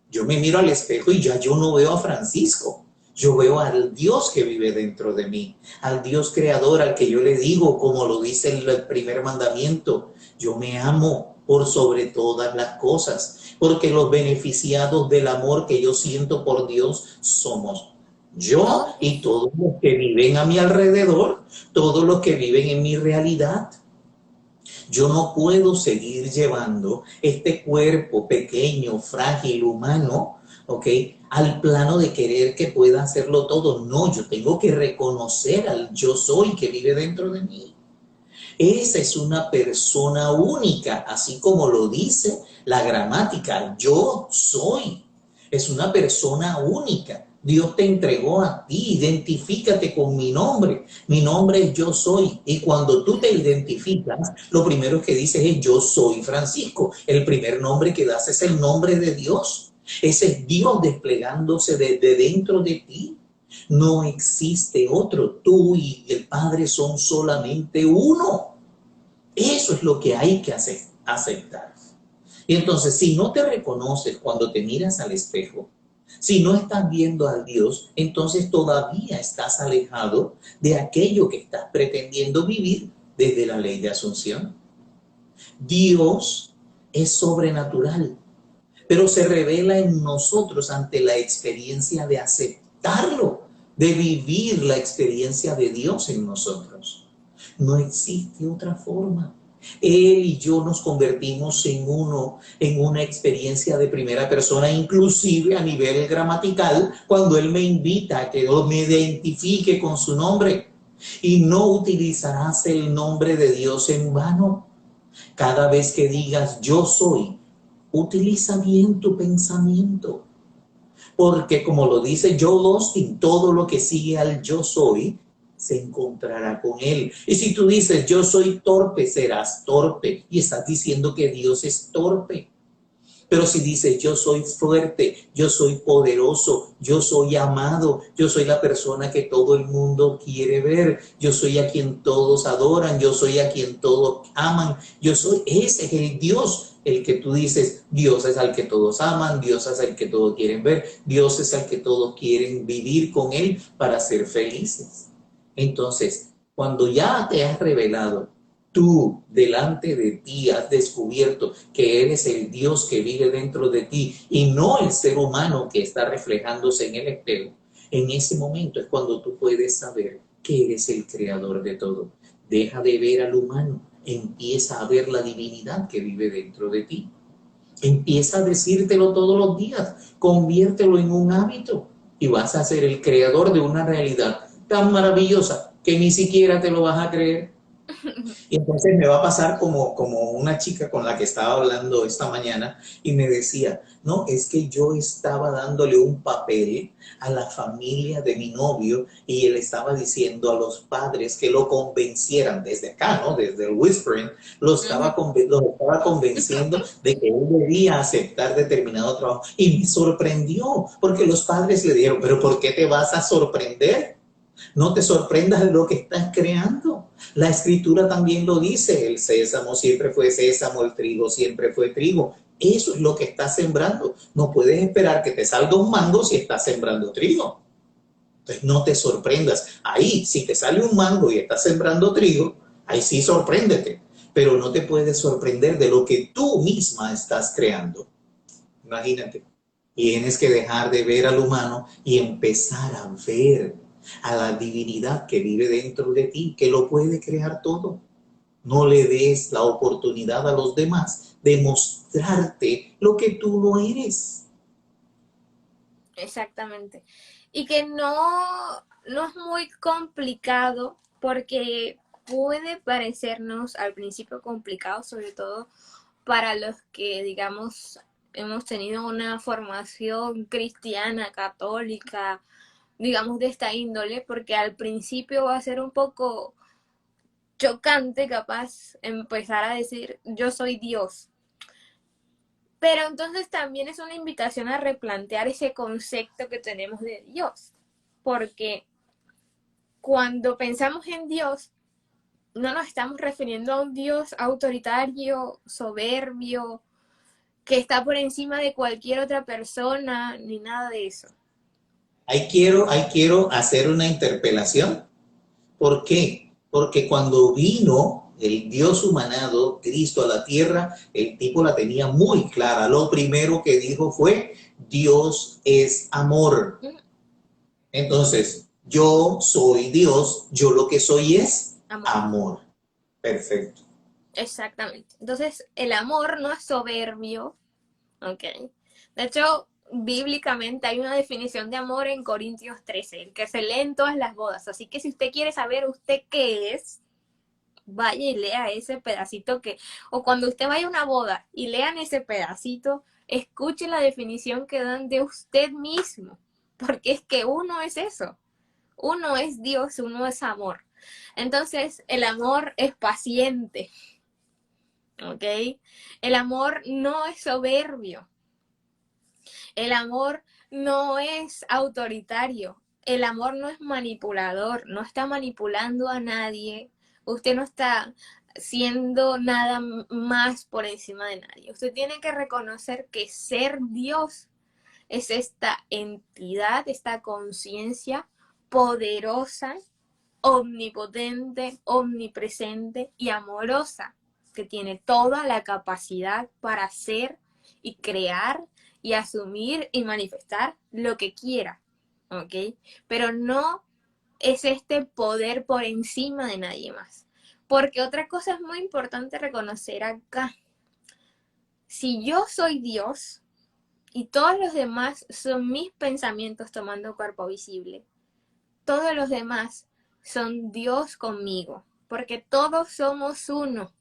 S2: Yo me miro al espejo y ya yo no veo a Francisco. Yo veo al Dios que vive dentro de mí, al Dios creador, al que yo le digo, como lo dice el primer mandamiento, yo me amo por sobre todas las cosas, porque los beneficiados del amor que yo siento por Dios somos yo y
S1: Todos.
S2: todos los que viven a mi alrededor, todos los que viven en mi realidad. Yo no puedo seguir llevando este cuerpo pequeño, frágil, humano, ¿ok? Al plano de querer que pueda hacerlo todo. No, yo tengo que reconocer al yo soy que vive dentro de mí. Esa es una persona única, así como lo dice la gramática. Yo soy. Es una persona única. Dios te entregó a ti, identifícate con mi nombre. Mi nombre es yo soy. Y cuando tú te identificas, lo primero que dices es yo soy Francisco. El primer nombre que das es el nombre de Dios. Ese es Dios desplegándose desde dentro de ti. No existe otro. Tú y el Padre son solamente uno. Eso es lo que hay que aceptar. Y entonces, si no te reconoces cuando te miras al espejo, si no estás viendo a Dios, entonces todavía estás alejado de aquello que estás pretendiendo vivir desde la ley de Asunción. Dios es sobrenatural, pero se revela en nosotros ante la experiencia de aceptarlo, de vivir la experiencia de Dios en nosotros. No existe otra forma. Él y yo nos convertimos en uno, en una experiencia de primera persona, inclusive a nivel gramatical, cuando Él me invita a que yo me identifique con su nombre. Y no utilizarás el nombre de Dios en vano. Cada vez que digas yo soy, utiliza bien tu pensamiento. Porque como lo dice Joel Osteen, todo lo que sigue al yo soy se encontrará con él. Y si tú dices yo soy torpe, serás torpe. Y estás diciendo que Dios es torpe. Pero si dices yo soy fuerte, yo soy poderoso, yo soy amado, yo soy la persona que todo el mundo quiere ver, yo soy a quien todos adoran, yo soy a quien todos aman, yo soy, ese es el Dios, el que tú dices, Dios es al que todos aman, Dios es al que todos quieren ver, Dios es al que todos quieren vivir con Él para ser felices. Entonces, cuando ya te has revelado, tú delante de ti has descubierto que eres el Dios que vive dentro de ti y no el ser humano que está reflejándose en el espejo, en ese momento es cuando tú puedes saber que eres el creador de todo. Deja de ver al humano, empieza a ver la divinidad que vive dentro de ti. Empieza a decírtelo todos los días, conviértelo en un hábito y vas a ser el creador de una realidad tan maravillosa que ni siquiera te lo vas a creer. Y entonces me va a pasar como una chica con la que estaba hablando esta mañana y me decía, no, es que yo estaba dándole un papel a la familia de mi novio y él estaba diciendo a los padres que lo convencieran desde acá, ¿no? Desde el whispering, lo estaba convenciendo de que él debía aceptar determinado trabajo. Y me sorprendió porque los padres le dijeron, pero ¿por qué te vas a sorprender? No te sorprendas de lo que estás creando. La escritura también lo dice, el sésamo siempre fue sésamo, el trigo siempre fue trigo. Eso es lo que estás sembrando. No puedes esperar que te salga un mango si estás sembrando trigo. Entonces no te sorprendas. Ahí, si te sale un mango y estás sembrando trigo, ahí sí sorpréndete. Pero no te puedes sorprender de lo que tú misma estás creando. Imagínate. Tienes que dejar de ver al humano y empezar a ver a la divinidad que vive dentro de ti, que lo puede crear todo. No le des la oportunidad a los demás de mostrarte lo que tú no eres.
S1: Exactamente. Y que no es muy complicado porque puede parecernos al principio complicado, sobre todo para los que, digamos, hemos tenido una formación cristiana, católica, digamos, de esta índole, porque al principio va a ser un poco chocante, capaz, empezar a decir, yo soy Dios. Pero entonces también es una invitación a replantear ese concepto que tenemos de Dios, porque cuando pensamos en Dios, no nos estamos refiriendo a un Dios autoritario, soberbio, que está por encima de cualquier otra persona, ni nada de eso.
S2: ahí quiero hacer una interpelación. ¿Por qué? Porque cuando vino el Dios humanado, Cristo, a la tierra, el tipo la tenía muy clara. Lo primero que dijo fue, Dios es amor.
S1: Mm,
S2: Entonces, yo soy Dios, yo lo que soy es
S1: amor.
S2: amor. Perfecto.
S1: Exactamente. Entonces, el amor no es soberbio, ¿ok? De hecho, bíblicamente hay una definición de amor en Corintios 13, el que se lee en todas las bodas. Así que si usted quiere saber usted qué es, vaya y lea ese pedacito o cuando usted vaya a una boda y lean ese pedacito, escuche la definición que dan de usted mismo, porque es que uno es eso, uno es Dios, uno es amor. Entonces, el amor es paciente, ¿ok? El amor no es soberbio, el amor no es autoritario, el amor no es manipulador, no está manipulando a nadie, usted no está siendo nada más por encima de nadie. Usted tiene que reconocer que ser Dios es esta entidad, esta conciencia poderosa, omnipotente, omnipresente y amorosa, que tiene toda la capacidad para ser y crear y asumir y manifestar lo que quiera, ¿ok? Pero no es este poder por encima de nadie más. Porque otra cosa es muy importante reconocer acá. Si yo soy Dios y todos los demás son mis pensamientos tomando cuerpo visible, todos los demás son Dios conmigo, porque todos somos uno.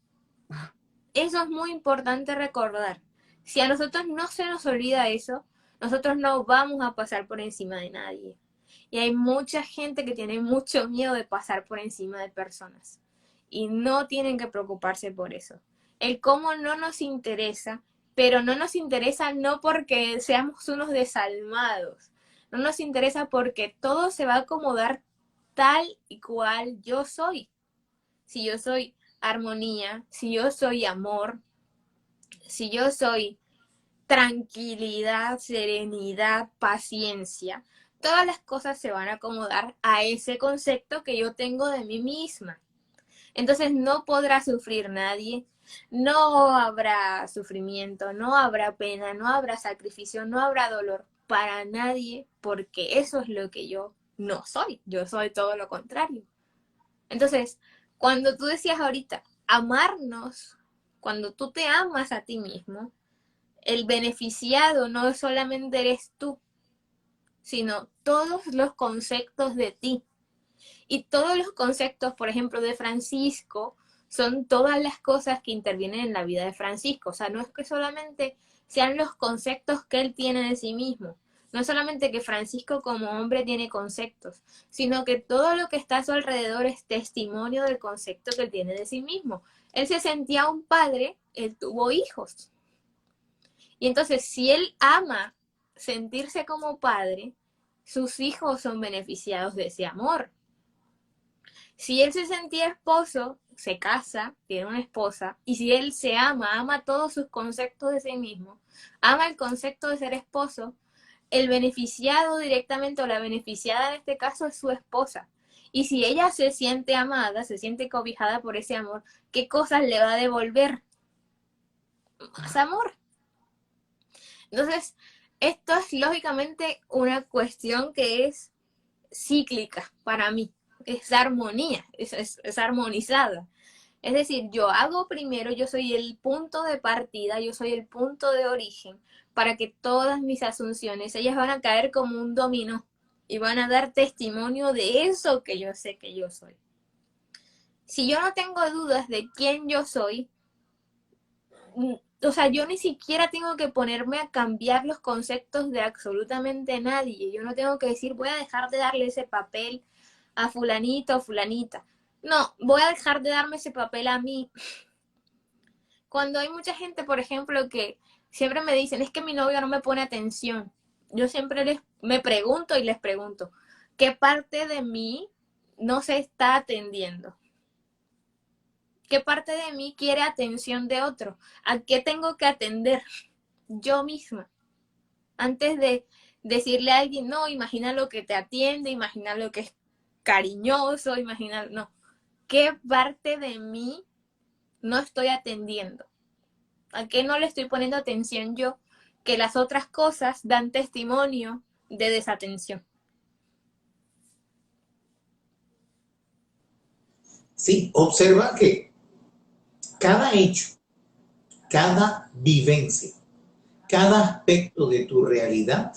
S1: Eso es muy importante recordar. Si a nosotros no se nos olvida eso, nosotros no vamos a pasar por encima de nadie. Y hay mucha gente que tiene mucho miedo de pasar por encima de personas. Y no tienen que preocuparse por eso. El cómo no nos interesa, pero no nos interesa no porque seamos unos desalmados. No nos interesa porque todo se va a acomodar tal y cual yo soy. Si yo soy armonía, si yo soy amor, si yo soy tranquilidad, serenidad, paciencia, todas las cosas se van a acomodar a ese concepto que yo tengo de mí misma. Entonces no podrá sufrir nadie, no habrá sufrimiento, no habrá pena, no habrá sacrificio, no habrá dolor para nadie, porque eso es lo que yo no soy. Yo soy todo lo contrario. Entonces, cuando tú decías ahorita, amarnos, cuando tú te amas a ti mismo, el beneficiado no solamente eres tú, sino todos los conceptos de ti. Y todos los conceptos, por ejemplo, de Francisco, son todas las cosas que intervienen en la vida de Francisco. O sea, no es que solamente sean los conceptos que él tiene de sí mismo. No es solamente que Francisco como hombre tiene conceptos, sino que todo lo que está a su alrededor es testimonio del concepto que él tiene de sí mismo. Él se sentía un padre, él tuvo hijos. Y entonces, si él ama sentirse como padre, sus hijos son beneficiados de ese amor. Si él se sentía esposo, se casa, tiene una esposa, y si él se ama, ama todos sus conceptos de sí mismo, ama el concepto de ser esposo, el beneficiado directamente o la beneficiada en este caso es su esposa. Y si ella se siente amada, se siente cobijada por ese amor, ¿qué cosas le va a devolver? Más amor. Entonces, esto es lógicamente una cuestión que es cíclica para mí, es armonía, es armonizada. Es decir, yo hago primero, yo soy el punto de partida, yo soy el punto de origen para que todas mis asunciones, ellas van a caer como un dominó y van a dar testimonio de eso que yo sé que yo soy. Si yo no tengo dudas de quién yo soy, o sea, yo ni siquiera tengo que ponerme a cambiar los conceptos de absolutamente nadie. Yo no tengo que decir, voy a dejar de darle ese papel a fulanito o fulanita. No, voy a dejar de darme ese papel a mí. Cuando hay mucha gente, por ejemplo, que siempre me dicen, es que mi novio no me pone atención. Yo siempre me pregunto y les pregunto, ¿qué parte de mí no se está atendiendo? ¿Qué parte de mí quiere atención de otro? ¿A qué tengo que atender yo misma? Antes decirle a alguien, no, imagina lo que te atiende, imagina lo que es cariñoso, imagina, no, ¿qué parte de mí no estoy atendiendo? ¿A qué no le estoy poniendo atención yo? Que las otras cosas dan testimonio de desatención.
S2: Sí, observa que cada hecho, cada vivencia, cada aspecto de tu realidad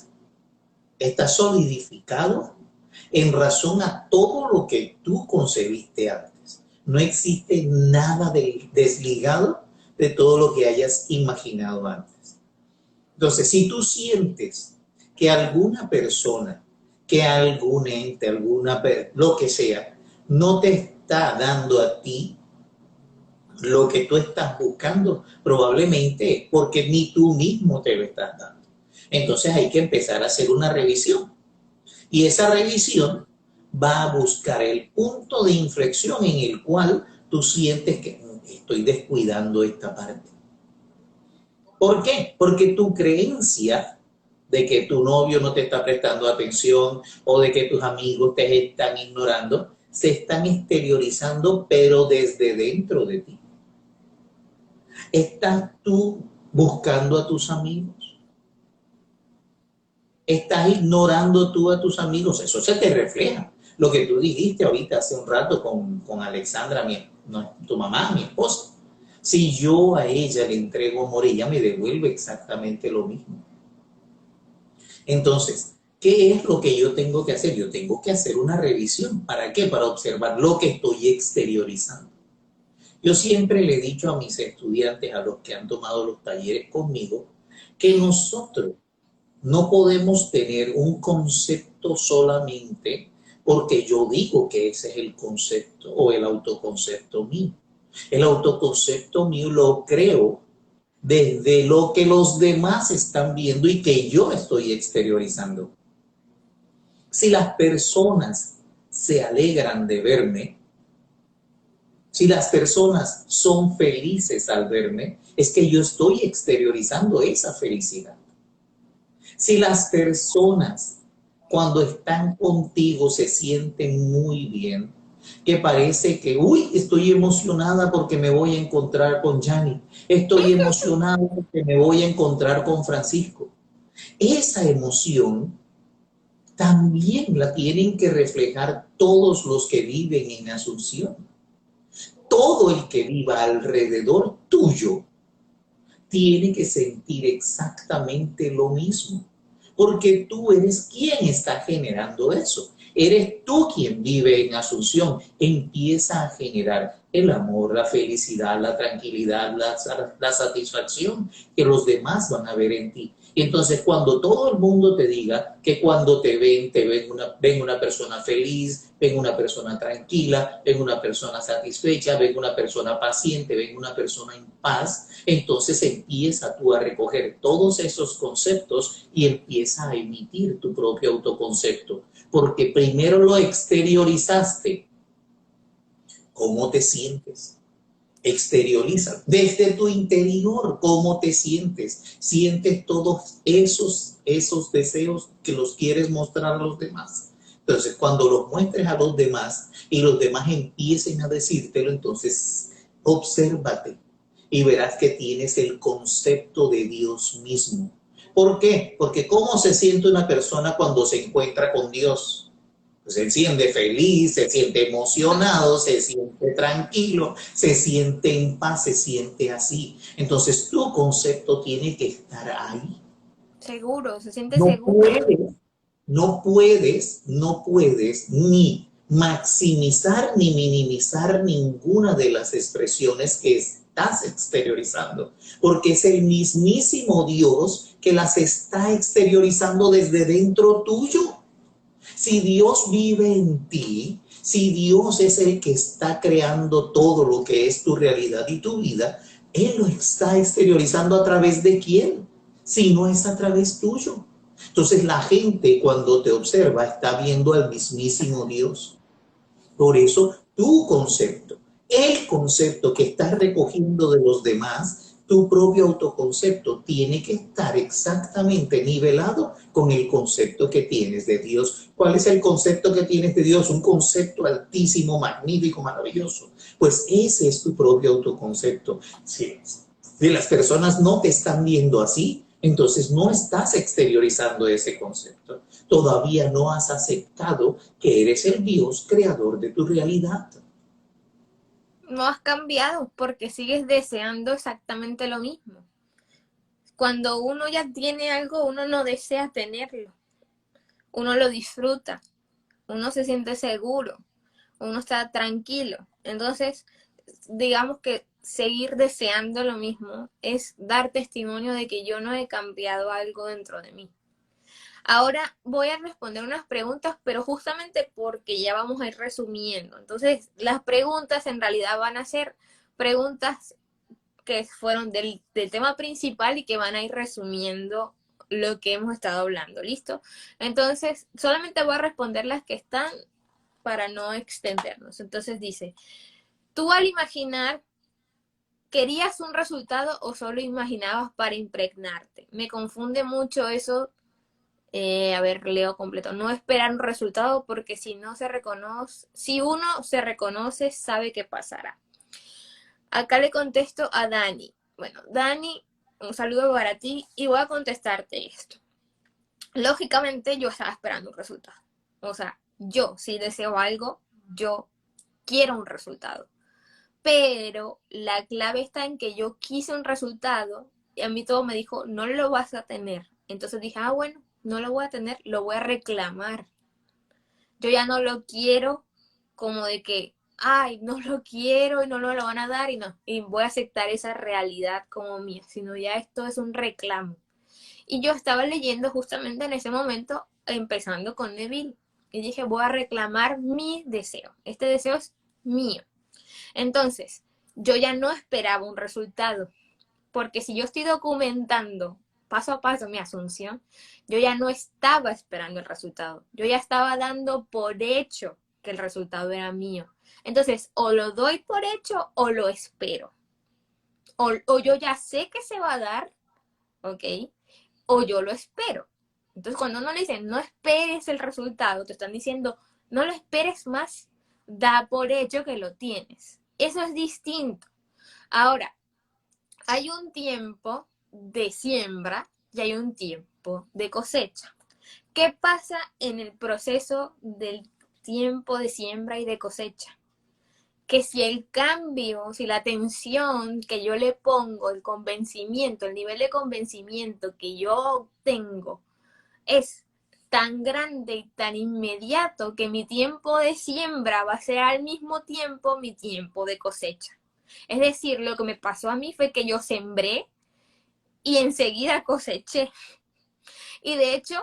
S2: está solidificado en razón a todo lo que tú concebiste antes. No existe nada desligado de todo lo que hayas imaginado antes. Entonces, si tú sientes que alguna persona, que algún ente, lo que sea, no te está dando a ti lo que tú estás buscando, probablemente es porque ni tú mismo te lo estás dando. Entonces hay que empezar a hacer una revisión. Y esa revisión va a buscar el punto de inflexión en el cual tú sientes que estoy descuidando esta parte. ¿Por qué? Porque tu creencia de que tu novio no te está prestando atención o de que tus amigos te están ignorando, se están exteriorizando, pero desde dentro de ti. ¿Estás tú buscando a tus amigos? ¿Estás ignorando tú a tus amigos? Eso se te refleja. Lo que tú dijiste ahorita hace un rato con Alexandra, tu mamá, mi esposa. Si yo a ella le entrego amor, ella me devuelve exactamente lo mismo. Entonces, ¿qué es lo que yo tengo que hacer? Yo tengo que hacer una revisión. ¿Para qué? Para observar lo que estoy exteriorizando. Yo siempre le he dicho a mis estudiantes, a los que han tomado los talleres conmigo, que nosotros no podemos tener un concepto solamente porque yo digo que ese es el concepto o el autoconcepto mío. El autoconcepto mío lo creo desde lo que los demás están viendo y que yo estoy exteriorizando. Si las personas se alegran de verme, si las personas son felices al verme, es que yo estoy exteriorizando esa felicidad. Si las personas cuando están contigo se sienten muy bien, que parece que, uy, estoy emocionada porque me voy a encontrar con Yanni, estoy emocionada porque me voy a encontrar con Francisco. Esa emoción también la tienen que reflejar todos los que viven en Asunción. Todo el que viva alrededor tuyo tiene que sentir exactamente lo mismo, porque tú eres quien está generando eso. Eres tú quien vive en Asunción. Empieza a generar el amor, la felicidad, la tranquilidad, la satisfacción que los demás van a ver en ti. Y entonces cuando todo el mundo te diga que cuando ven una persona feliz, ven una persona tranquila, ven una persona satisfecha, ven una persona paciente, ven una persona en paz, entonces empieza tú a recoger todos esos conceptos y empieza a emitir tu propio autoconcepto, porque primero lo exteriorizaste. ¿Cómo te sientes? Exterioriza desde tu interior cómo te sientes. Sientes todos esos deseos que los quieres mostrar a los demás. Entonces, cuando los muestres a los demás y los demás empiecen a decírtelo, entonces obsérvate y verás que tienes el concepto de Dios mismo. ¿Por qué? Porque ¿cómo se siente una persona cuando se encuentra con Dios? Se siente feliz, se siente emocionado, se siente tranquilo, se siente en paz, se siente así. Entonces tu concepto tiene que estar ahí.
S1: Seguro, se siente
S2: No
S1: seguro.
S2: puedes, no puedes ni maximizar ni minimizar ninguna de las expresiones que estás exteriorizando, porque es el mismísimo Dios que las está exteriorizando desde dentro tuyo. Si Dios vive en ti, si Dios es el que está creando todo lo que es tu realidad y tu vida, Él lo está exteriorizando a través de quién, si no es a través tuyo. Entonces la gente cuando te observa está viendo al mismísimo Dios. Por eso tu concepto, el concepto que estás recogiendo de los demás, Tu propio autoconcepto tiene que estar exactamente nivelado con el concepto que tienes de Dios. ¿Cuál es el concepto que tienes de Dios? Un concepto altísimo, magnífico, maravilloso. Pues ese es tu propio autoconcepto. Si las personas no te están viendo así, entonces no estás exteriorizando ese concepto. Todavía no has aceptado que eres el Dios creador de tu realidad.
S1: No has cambiado porque sigues deseando exactamente lo mismo. Cuando uno ya tiene algo, uno no desea tenerlo. Uno lo disfruta, uno se siente seguro, uno está tranquilo. Entonces, digamos que seguir deseando lo mismo es dar testimonio de que yo no he cambiado algo dentro de mí. Ahora voy a responder unas preguntas, pero justamente porque ya vamos a ir resumiendo. Entonces, las preguntas en realidad van a ser preguntas que fueron del tema principal y que van a ir resumiendo lo que hemos estado hablando, ¿listo? Entonces, solamente voy a responder las que están para no extendernos. Entonces dice, tú al imaginar, ¿querías un resultado o solo imaginabas para impregnarte? Me confunde mucho eso. A ver, leo completo. No esperar un resultado porque si no se reconoce, si uno se reconoce, sabe qué pasará. Acá le contesto a Dani. Bueno, Dani, un saludo para ti y voy a contestarte esto. Lógicamente yo estaba esperando un resultado. O sea, yo si deseo algo, yo quiero un resultado. Pero la clave está en que yo quise un resultado y a mí todo me dijo, no lo vas a tener. Entonces dije, bueno, no lo voy a tener, lo voy a reclamar. Yo ya no lo quiero como de que, ay, no lo quiero y no me lo van a dar y no, y voy a aceptar esa realidad como mía, sino ya esto es un reclamo. Y yo estaba leyendo justamente en ese momento, empezando con Neville, y dije, voy a reclamar mi deseo. Este deseo es mío. Entonces, yo ya no esperaba un resultado, porque si yo estoy documentando paso a paso mi asunción, yo ya no estaba esperando el resultado, yo ya estaba dando por hecho que el resultado era mío. Entonces, o lo doy por hecho o lo espero. O yo ya sé que se va a dar, ¿ok? O yo lo espero. Entonces, cuando uno le dice, no esperes el resultado, te están diciendo, no lo esperes más, da por hecho que lo tienes. Eso es distinto. Ahora, hay un tiempo de siembra y hay un tiempo de cosecha. ¿Qué pasa en el proceso del tiempo de siembra y de cosecha? Que si el cambio, si la atención que yo le pongo, el convencimiento, el nivel de convencimiento que yo tengo es tan grande y tan inmediato que mi tiempo de siembra va a ser al mismo tiempo mi tiempo de cosecha. Es decir, lo que me pasó a mí fue que yo sembré y enseguida coseché. Y de hecho,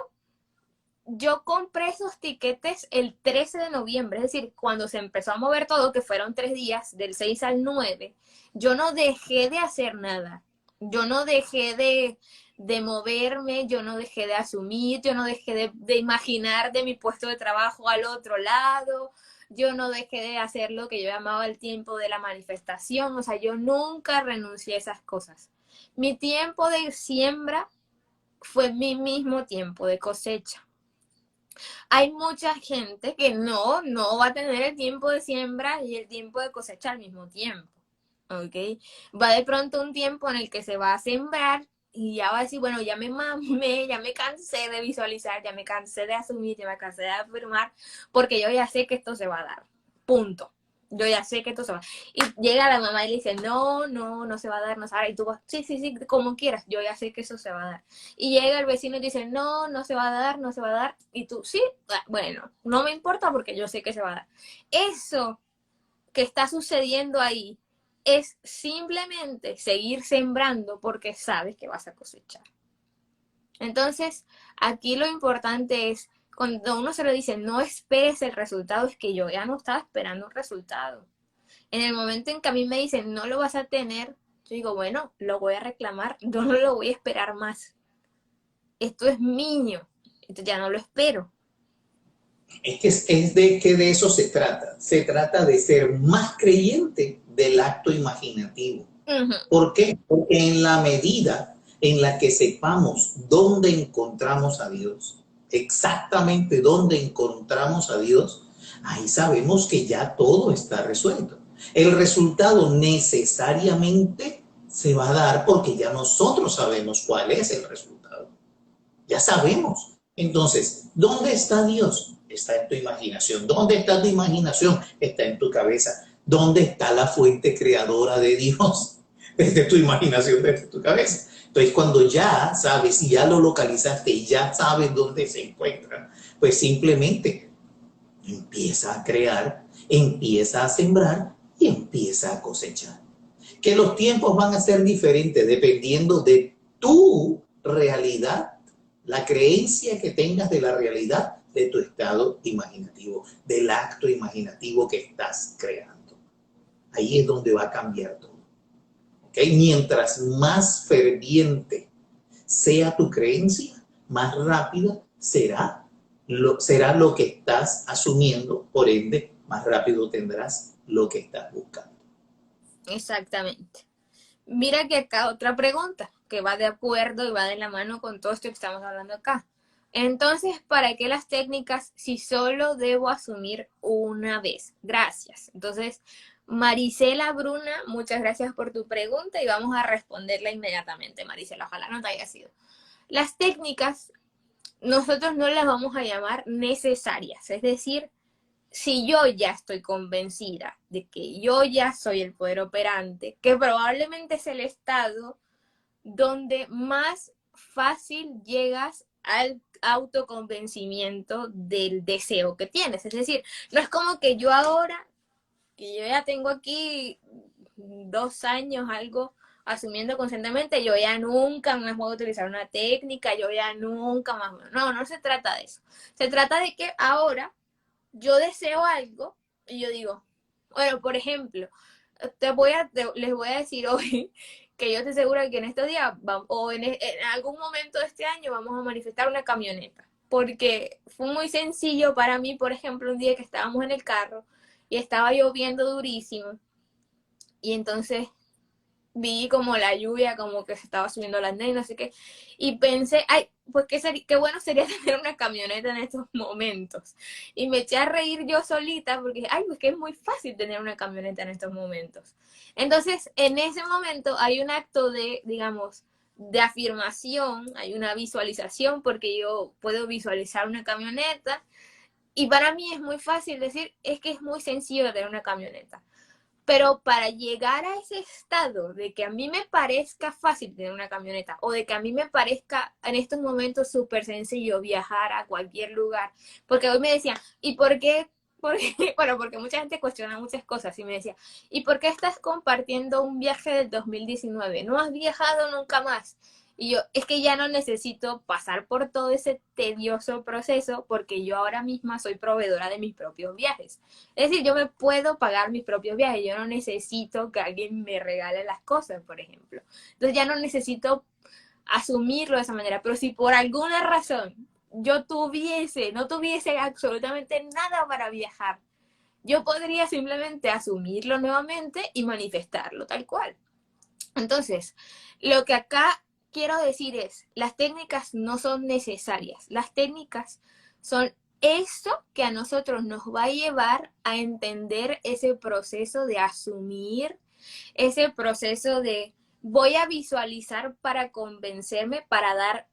S1: yo compré esos tiquetes el 13 de noviembre, es decir, cuando se empezó a mover todo, que fueron 3 días, del 6 al 9, yo no dejé de hacer nada. Yo no dejé de moverme, yo no dejé de asumir, yo no dejé de imaginar de mi puesto de trabajo al otro lado, yo no dejé de hacer lo que yo llamaba el tiempo de la manifestación, o sea, yo nunca renuncié a esas cosas. Mi tiempo de siembra fue mi mismo tiempo de cosecha. Hay mucha gente que no va a tener el tiempo de siembra y el tiempo de cosecha al mismo tiempo, ¿ok? Va de pronto un tiempo en el que se va a sembrar y ya va a decir, bueno, ya me mamé, ya me cansé de visualizar, ya me cansé de asumir, ya me cansé de afirmar, porque yo ya sé que esto se va a dar, punto. Yo ya sé que esto se va. Y llega la mamá y le dice, no se va a dar, no se va a dar. Y tú vas, sí, como quieras, yo ya sé que eso se va a dar. Y llega el vecino y dice, no se va a dar, no se va a dar. Y tú, sí, bueno, no me importa porque yo sé que se va a dar. Eso que está sucediendo ahí es simplemente seguir sembrando porque sabes que vas a cosechar. Entonces, aquí lo importante es, cuando uno se lo dice, no esperes el resultado, es que yo ya no estaba esperando un resultado. En el momento en que a mí me dicen, no lo vas a tener, yo digo, bueno, lo voy a reclamar, yo no lo voy a esperar más. Esto es mío, entonces ya no lo espero.
S2: Es de que de eso se trata. Se trata de ser más creyente del acto imaginativo.
S1: Ujú.
S2: ¿Por qué? Porque en la medida en la que sepamos dónde encontramos a Dios, exactamente dónde encontramos a Dios, ahí sabemos que ya todo está resuelto. El resultado necesariamente se va a dar porque ya nosotros sabemos cuál es el resultado. Ya sabemos. Entonces, ¿dónde está Dios? Está en tu imaginación. ¿Dónde está tu imaginación? Está en tu cabeza. ¿Dónde está la fuente creadora de Dios? Desde tu imaginación, desde tu cabeza. Entonces, cuando ya sabes y ya lo localizaste y ya sabes dónde se encuentra, pues simplemente empieza a crear, empieza a sembrar y empieza a cosechar. Que los tiempos van a ser diferentes dependiendo de tu realidad, la creencia que tengas de la realidad de tu estado imaginativo, del acto imaginativo que estás creando. Ahí es donde va a cambiar todo. ¿Okay? Mientras más ferviente sea tu creencia, más rápido será lo que estás asumiendo, por ende, más rápido tendrás lo que estás buscando.
S1: Exactamente. Mira que acá otra pregunta que va de acuerdo y va de la mano con todo esto que estamos hablando acá. Entonces, ¿para qué las técnicas si solo debo asumir una vez? Gracias. Entonces, Marisela Bruna, muchas gracias por tu pregunta y vamos a responderla inmediatamente, Marisela. Ojalá no te haya sido. Las técnicas nosotros no las vamos a llamar necesarias, es decir, si yo ya estoy convencida de que yo ya soy el poder operante, que probablemente es el estado donde más fácil llegas al autoconvencimiento del deseo que tienes. Es decir, no es como que yo ahora, que yo ya tengo aquí 2 años, algo asumiendo conscientemente, yo ya nunca más voy a utilizar una técnica, yo ya nunca más. No, no se trata de eso. Se trata de que ahora yo deseo algo y yo digo, bueno, por ejemplo, les voy a decir hoy que yo estoy segura que en estos días o en algún momento de este año vamos a manifestar una camioneta. Porque fue muy sencillo para mí, por ejemplo, un día que estábamos en el carro y estaba lloviendo durísimo y entonces vi como la lluvia, como que se estaba subiendo la andén, no sé qué, y pensé, ay, pues qué bueno sería tener una camioneta en estos momentos. Y me eché a reír yo solita porque, ay, pues que es muy fácil tener una camioneta en estos momentos. Entonces, en ese momento hay un acto de, digamos, de afirmación, hay una visualización porque yo puedo visualizar una camioneta y para mí es muy fácil decir, es que es muy sencillo tener una camioneta. Pero para llegar a ese estado de que a mí me parezca fácil tener una camioneta o de que a mí me parezca en estos momentos súper sencillo viajar a cualquier lugar, porque hoy me decían, ¿y por qué? Porque, bueno, porque mucha gente cuestiona muchas cosas y me decía, ¿y por qué estás compartiendo un viaje del 2019? ¿No has viajado nunca más? Y yo, es que ya no necesito pasar por todo ese tedioso proceso porque yo ahora misma soy proveedora de mis propios viajes. Es decir, yo me puedo pagar mis propios viajes, yo no necesito que alguien me regale las cosas, por ejemplo. Entonces ya no necesito asumirlo de esa manera, pero si por alguna razón no tuviese absolutamente nada para viajar, yo podría simplemente asumirlo nuevamente y manifestarlo tal cual. Entonces, lo que acá quiero decir es, las técnicas no son necesarias, las técnicas son eso que a nosotros nos va a llevar a entender ese proceso de asumir, ese proceso de voy a visualizar para convencerme, para dar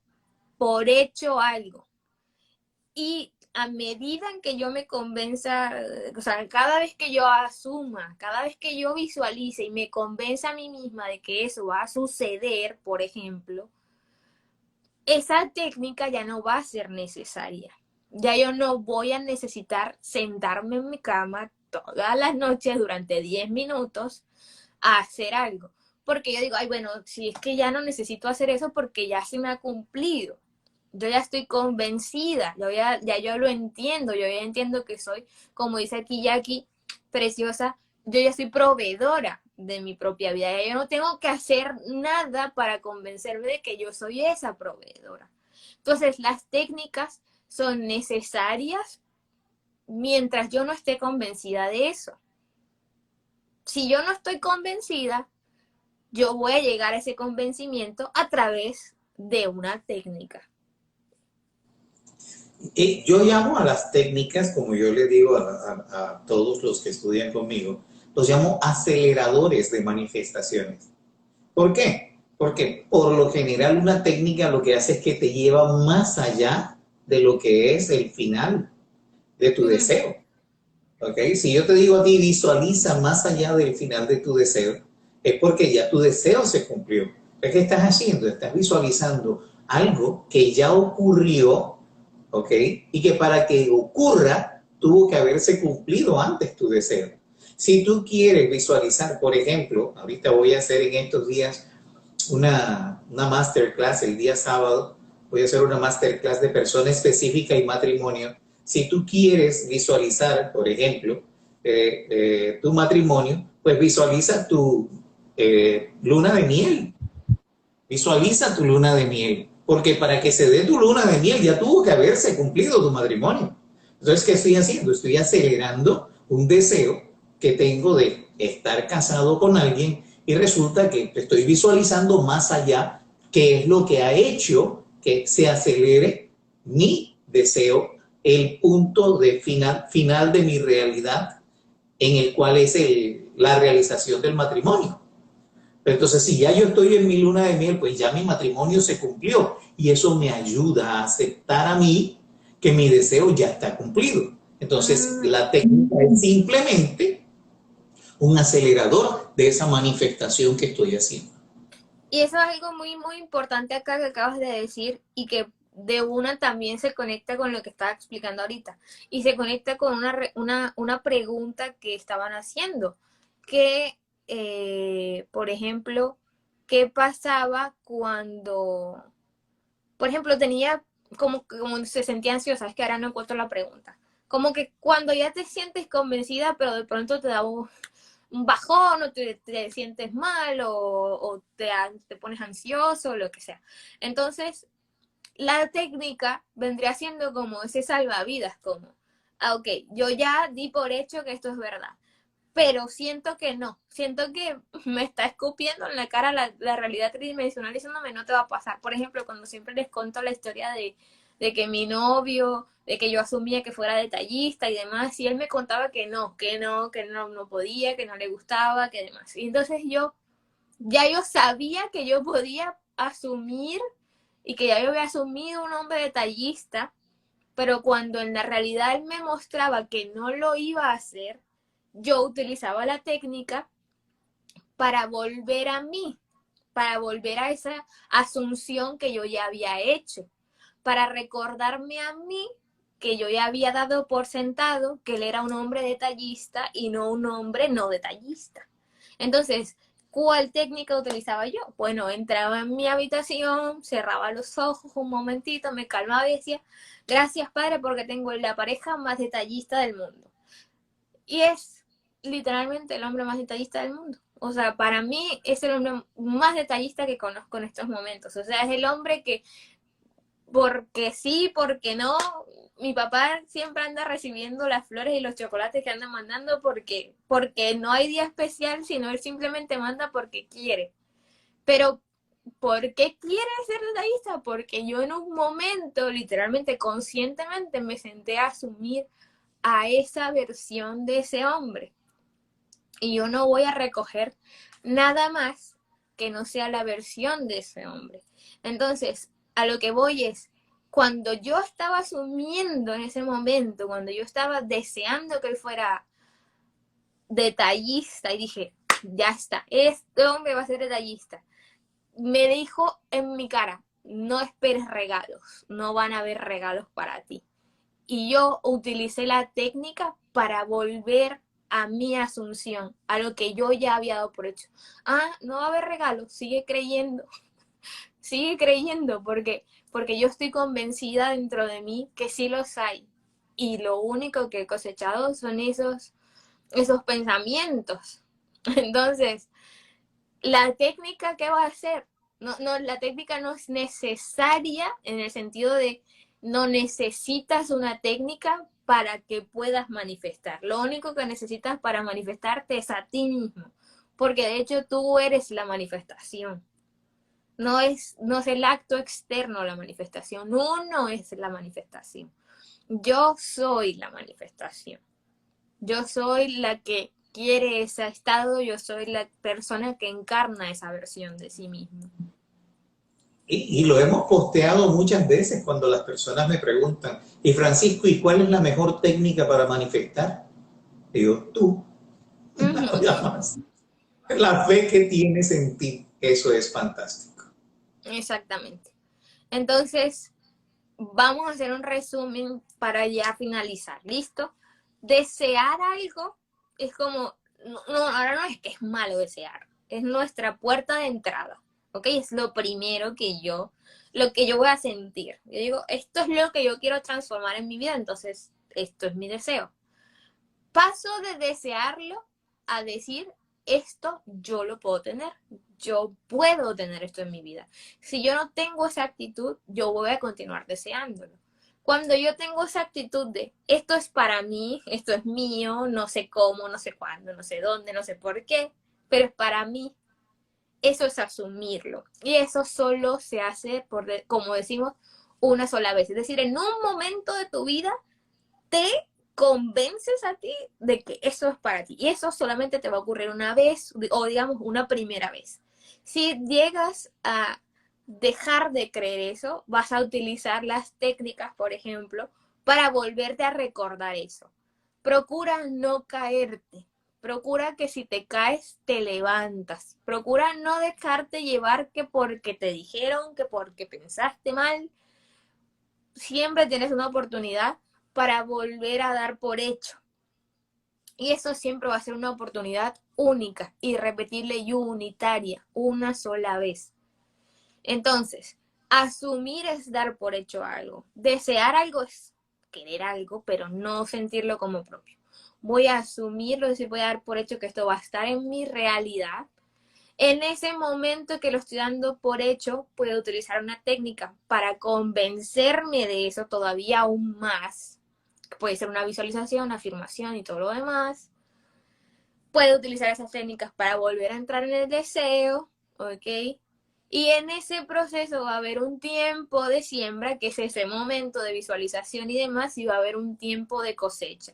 S1: por hecho algo. Y a medida en que yo me convenza, o sea, cada vez que yo asuma, cada vez que yo visualice y me convenza a mí misma de que eso va a suceder, por ejemplo, esa técnica ya no va a ser necesaria. Ya yo no voy a necesitar sentarme en mi cama todas las noches durante 10 minutos a hacer algo. Porque yo digo, ay, bueno, si es que ya no necesito hacer eso porque ya se me ha cumplido. Yo ya estoy convencida, ya yo lo entiendo, yo ya entiendo que soy, como dice aquí Jackie, preciosa, yo ya soy proveedora de mi propia vida. Ya yo no tengo que hacer nada para convencerme de que yo soy esa proveedora. Entonces, las técnicas son necesarias mientras yo no esté convencida de eso. Si yo no estoy convencida, yo voy a llegar a ese convencimiento a través de una técnica.
S2: Yo llamo a las técnicas, como yo le digo a todos los que estudian conmigo, los llamo aceleradores de manifestaciones. ¿Por qué? Porque por lo general una técnica lo que hace es que te lleva más allá de lo que es el final de tu
S1: Mm,
S2: deseo. ¿Ok? Si yo te digo a ti, visualiza más allá del final de tu deseo, es porque ya tu deseo se cumplió. ¿Qué estás haciendo? Estás visualizando algo que ya ocurrió, ¿ok? Y que para que ocurra, tuvo que haberse cumplido antes tu deseo. Si tú quieres visualizar, por ejemplo, ahorita voy a hacer en estos días una masterclass el día sábado, voy a hacer una masterclass de persona específica y matrimonio. Si tú quieres visualizar, por ejemplo, tu matrimonio, pues visualiza tu luna de miel. Visualiza tu luna de miel. Porque para que se dé tu luna de miel ya tuvo que haberse cumplido tu matrimonio. Entonces, ¿qué estoy haciendo? Estoy acelerando un deseo que tengo de estar casado con alguien y resulta que estoy visualizando más allá qué es lo que ha hecho que se acelere mi deseo, el punto de final de mi realidad en el cual es la realización del matrimonio. Entonces, si ya yo estoy en mi luna de miel, pues ya mi matrimonio se cumplió y eso me ayuda a aceptar a mí que mi deseo ya está cumplido. Entonces,
S1: mm.
S2: la técnica es simplemente un acelerador de esa manifestación que estoy haciendo.
S1: Y eso es algo muy, muy importante acá que acabas de decir y que de una también se conecta con lo que estaba explicando ahorita. Y se conecta con una pregunta que estaban haciendo. Que, por ejemplo, ¿qué pasaba cuando, por ejemplo, tenía como se sentía ansiosa? Es que ahora no encuentro la pregunta. Como que cuando ya te sientes convencida, pero de pronto te da un bajón o te sientes mal o te pones ansioso o lo que sea. Entonces, la técnica vendría siendo como ese salvavidas, como, ok, yo ya di por hecho que esto es verdad, pero siento que no, siento que me está escupiendo en la cara la realidad tridimensional diciéndome no te va a pasar. Por ejemplo, cuando siempre les conto la historia de que mi novio, de que yo asumía que fuera detallista y demás, y él me contaba que no, no podía, que no le gustaba, que demás. Y entonces yo sabía que yo podía asumir y que ya yo había asumido un hombre detallista, pero cuando en la realidad él me mostraba que no lo iba a hacer, yo utilizaba la técnica para volver a mí, para volver a esa asunción que yo ya había hecho, para recordarme a mí que yo ya había dado por sentado que él era un hombre detallista y no un hombre no detallista. Entonces, ¿cuál técnica utilizaba yo? Bueno, entraba en mi habitación, cerraba los ojos un momentito, me calmaba y decía, gracias padre porque tengo la pareja más detallista del mundo. Y es literalmente el hombre más detallista del mundo. O sea, para mí es el hombre más detallista que conozco en estos momentos. O sea, es el hombre que, porque sí, porque no, mi papá siempre anda recibiendo las flores y los chocolates que andan mandando porque no hay día especial, sino él simplemente manda porque quiere. Pero, ¿por qué quiere ser detallista? Porque yo en un momento, literalmente, conscientemente, me senté a asumir a esa versión de ese hombre. Y yo no voy a recoger nada más que no sea la versión de ese hombre. Entonces, a lo que voy es, cuando yo estaba asumiendo en ese momento, cuando yo estaba deseando que él fuera detallista y dije, ya está, este hombre va a ser detallista, me dijo en mi cara, no esperes regalos, no van a haber regalos para ti. Y yo utilicé la técnica para volver a mi asunción, a lo que yo ya había dado por hecho. Ah, no va a haber regalos, sigue creyendo, porque yo estoy convencida dentro de mí que sí los hay. Y lo único que he cosechado son esos pensamientos. Entonces, la técnica, ¿qué va a hacer? No, no, la técnica no es necesaria en el sentido de no necesitas una técnica para que puedas manifestar. Lo único que necesitas para manifestarte es a ti mismo. porque de hecho tú eres la manifestación. No es el acto externo la manifestación, uno es la manifestación. Yo soy la manifestación. Yo soy la que quiere ese estado, yo soy la persona que encarna esa versión de sí mismo.
S2: Y lo hemos posteado muchas veces cuando las personas me preguntan, y Francisco, ¿y cuál es la mejor técnica para manifestar? Digo, tú, nada más. La fe que tienes en ti, eso es fantástico.
S1: Exactamente. Entonces, vamos a hacer un resumen para ya finalizar. ¿Listo? Desear algo es como, ahora no es que es malo desear, es nuestra puerta de entrada, ¿ok? Es lo que yo voy a sentir. Yo digo, esto es lo que yo quiero transformar en mi vida, entonces esto es mi deseo. Paso de desearlo a decir, esto yo lo puedo tener, yo puedo tener esto en mi vida. Si yo no tengo esa actitud, yo voy a continuar deseándolo. Cuando yo tengo esa actitud de, esto es para mí, esto es mío, no sé cómo, no sé cuándo, no sé dónde, no sé por qué, pero es para mí, eso es asumirlo. Y eso solo se hace, como decimos, una sola vez. Es decir, en un momento de tu vida te convences a ti de que eso es para ti. Y eso solamente te va a ocurrir una vez, o digamos una primera vez. Si llegas a dejar de creer eso, vas a utilizar las técnicas, por ejemplo, para volverte a recordar eso. Procura no caerte. Procura que si te caes, te levantas. Procura no dejarte llevar que porque te dijeron, que porque pensaste mal. Siempre tienes una oportunidad para volver a dar por hecho. Y eso siempre va a ser una oportunidad única, irrepetible y unitaria, una sola vez. Entonces, asumir es dar por hecho algo. Desear algo es querer algo, pero no sentirlo como propio. Voy a asumirlo, es decir, voy a dar por hecho que esto va a estar en mi realidad. En ese momento que lo estoy dando por hecho, puedo utilizar una técnica para convencerme de eso todavía aún más. Puede ser una visualización, afirmación y todo lo demás. Puedo utilizar esas técnicas para volver a entrar en el deseo, ¿ok? Y en ese proceso va a haber un tiempo de siembra, que es ese momento de visualización y demás, y va a haber un tiempo de cosecha.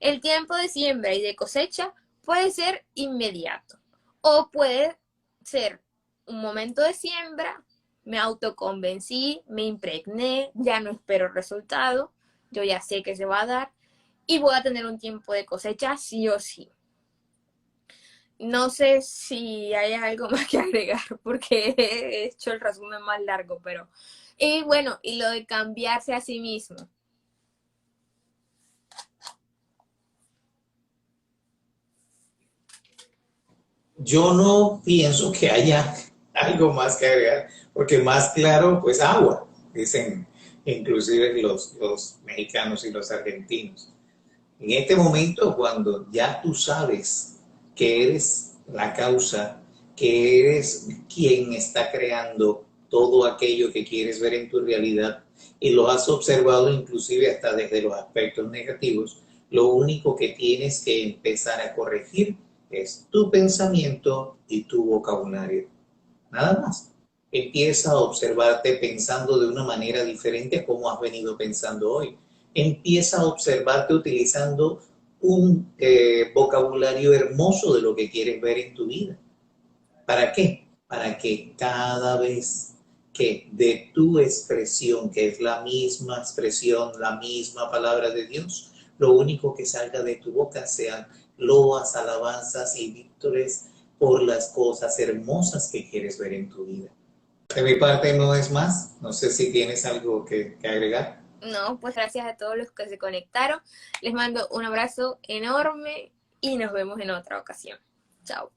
S1: El tiempo de siembra y de cosecha puede ser inmediato o puede ser un momento de siembra, me autoconvencí, me impregné, ya no espero resultado, yo ya sé que se va a dar y voy a tener un tiempo de cosecha sí o sí. No sé si hay algo más que agregar porque he hecho el resumen más largo, pero... Y bueno, y lo de cambiarse a sí mismo.
S2: Yo no pienso que haya algo más que agregar, porque más claro, pues agua, dicen inclusive los mexicanos y los argentinos. En este momento, cuando ya tú sabes que eres la causa, que eres quien está creando todo aquello que quieres ver en tu realidad y lo has observado inclusive hasta desde los aspectos negativos, lo único que tienes que empezar a corregir es tu pensamiento y tu vocabulario. Nada más. Empieza a observarte pensando de una manera diferente a como has venido pensando hoy. Empieza a observarte utilizando un vocabulario hermoso de lo que quieres ver en tu vida. ¿Para qué? Para que cada vez que de tu expresión, que es la misma expresión, la misma palabra de Dios, lo único que salga de tu boca sean loas, alabanzas y víctores por las cosas hermosas que quieres ver en tu vida. De mi parte no es más. No sé si tienes algo que agregar.
S1: No, pues gracias a todos los que se conectaron. Les mando un abrazo enorme y nos vemos en otra ocasión. Chao.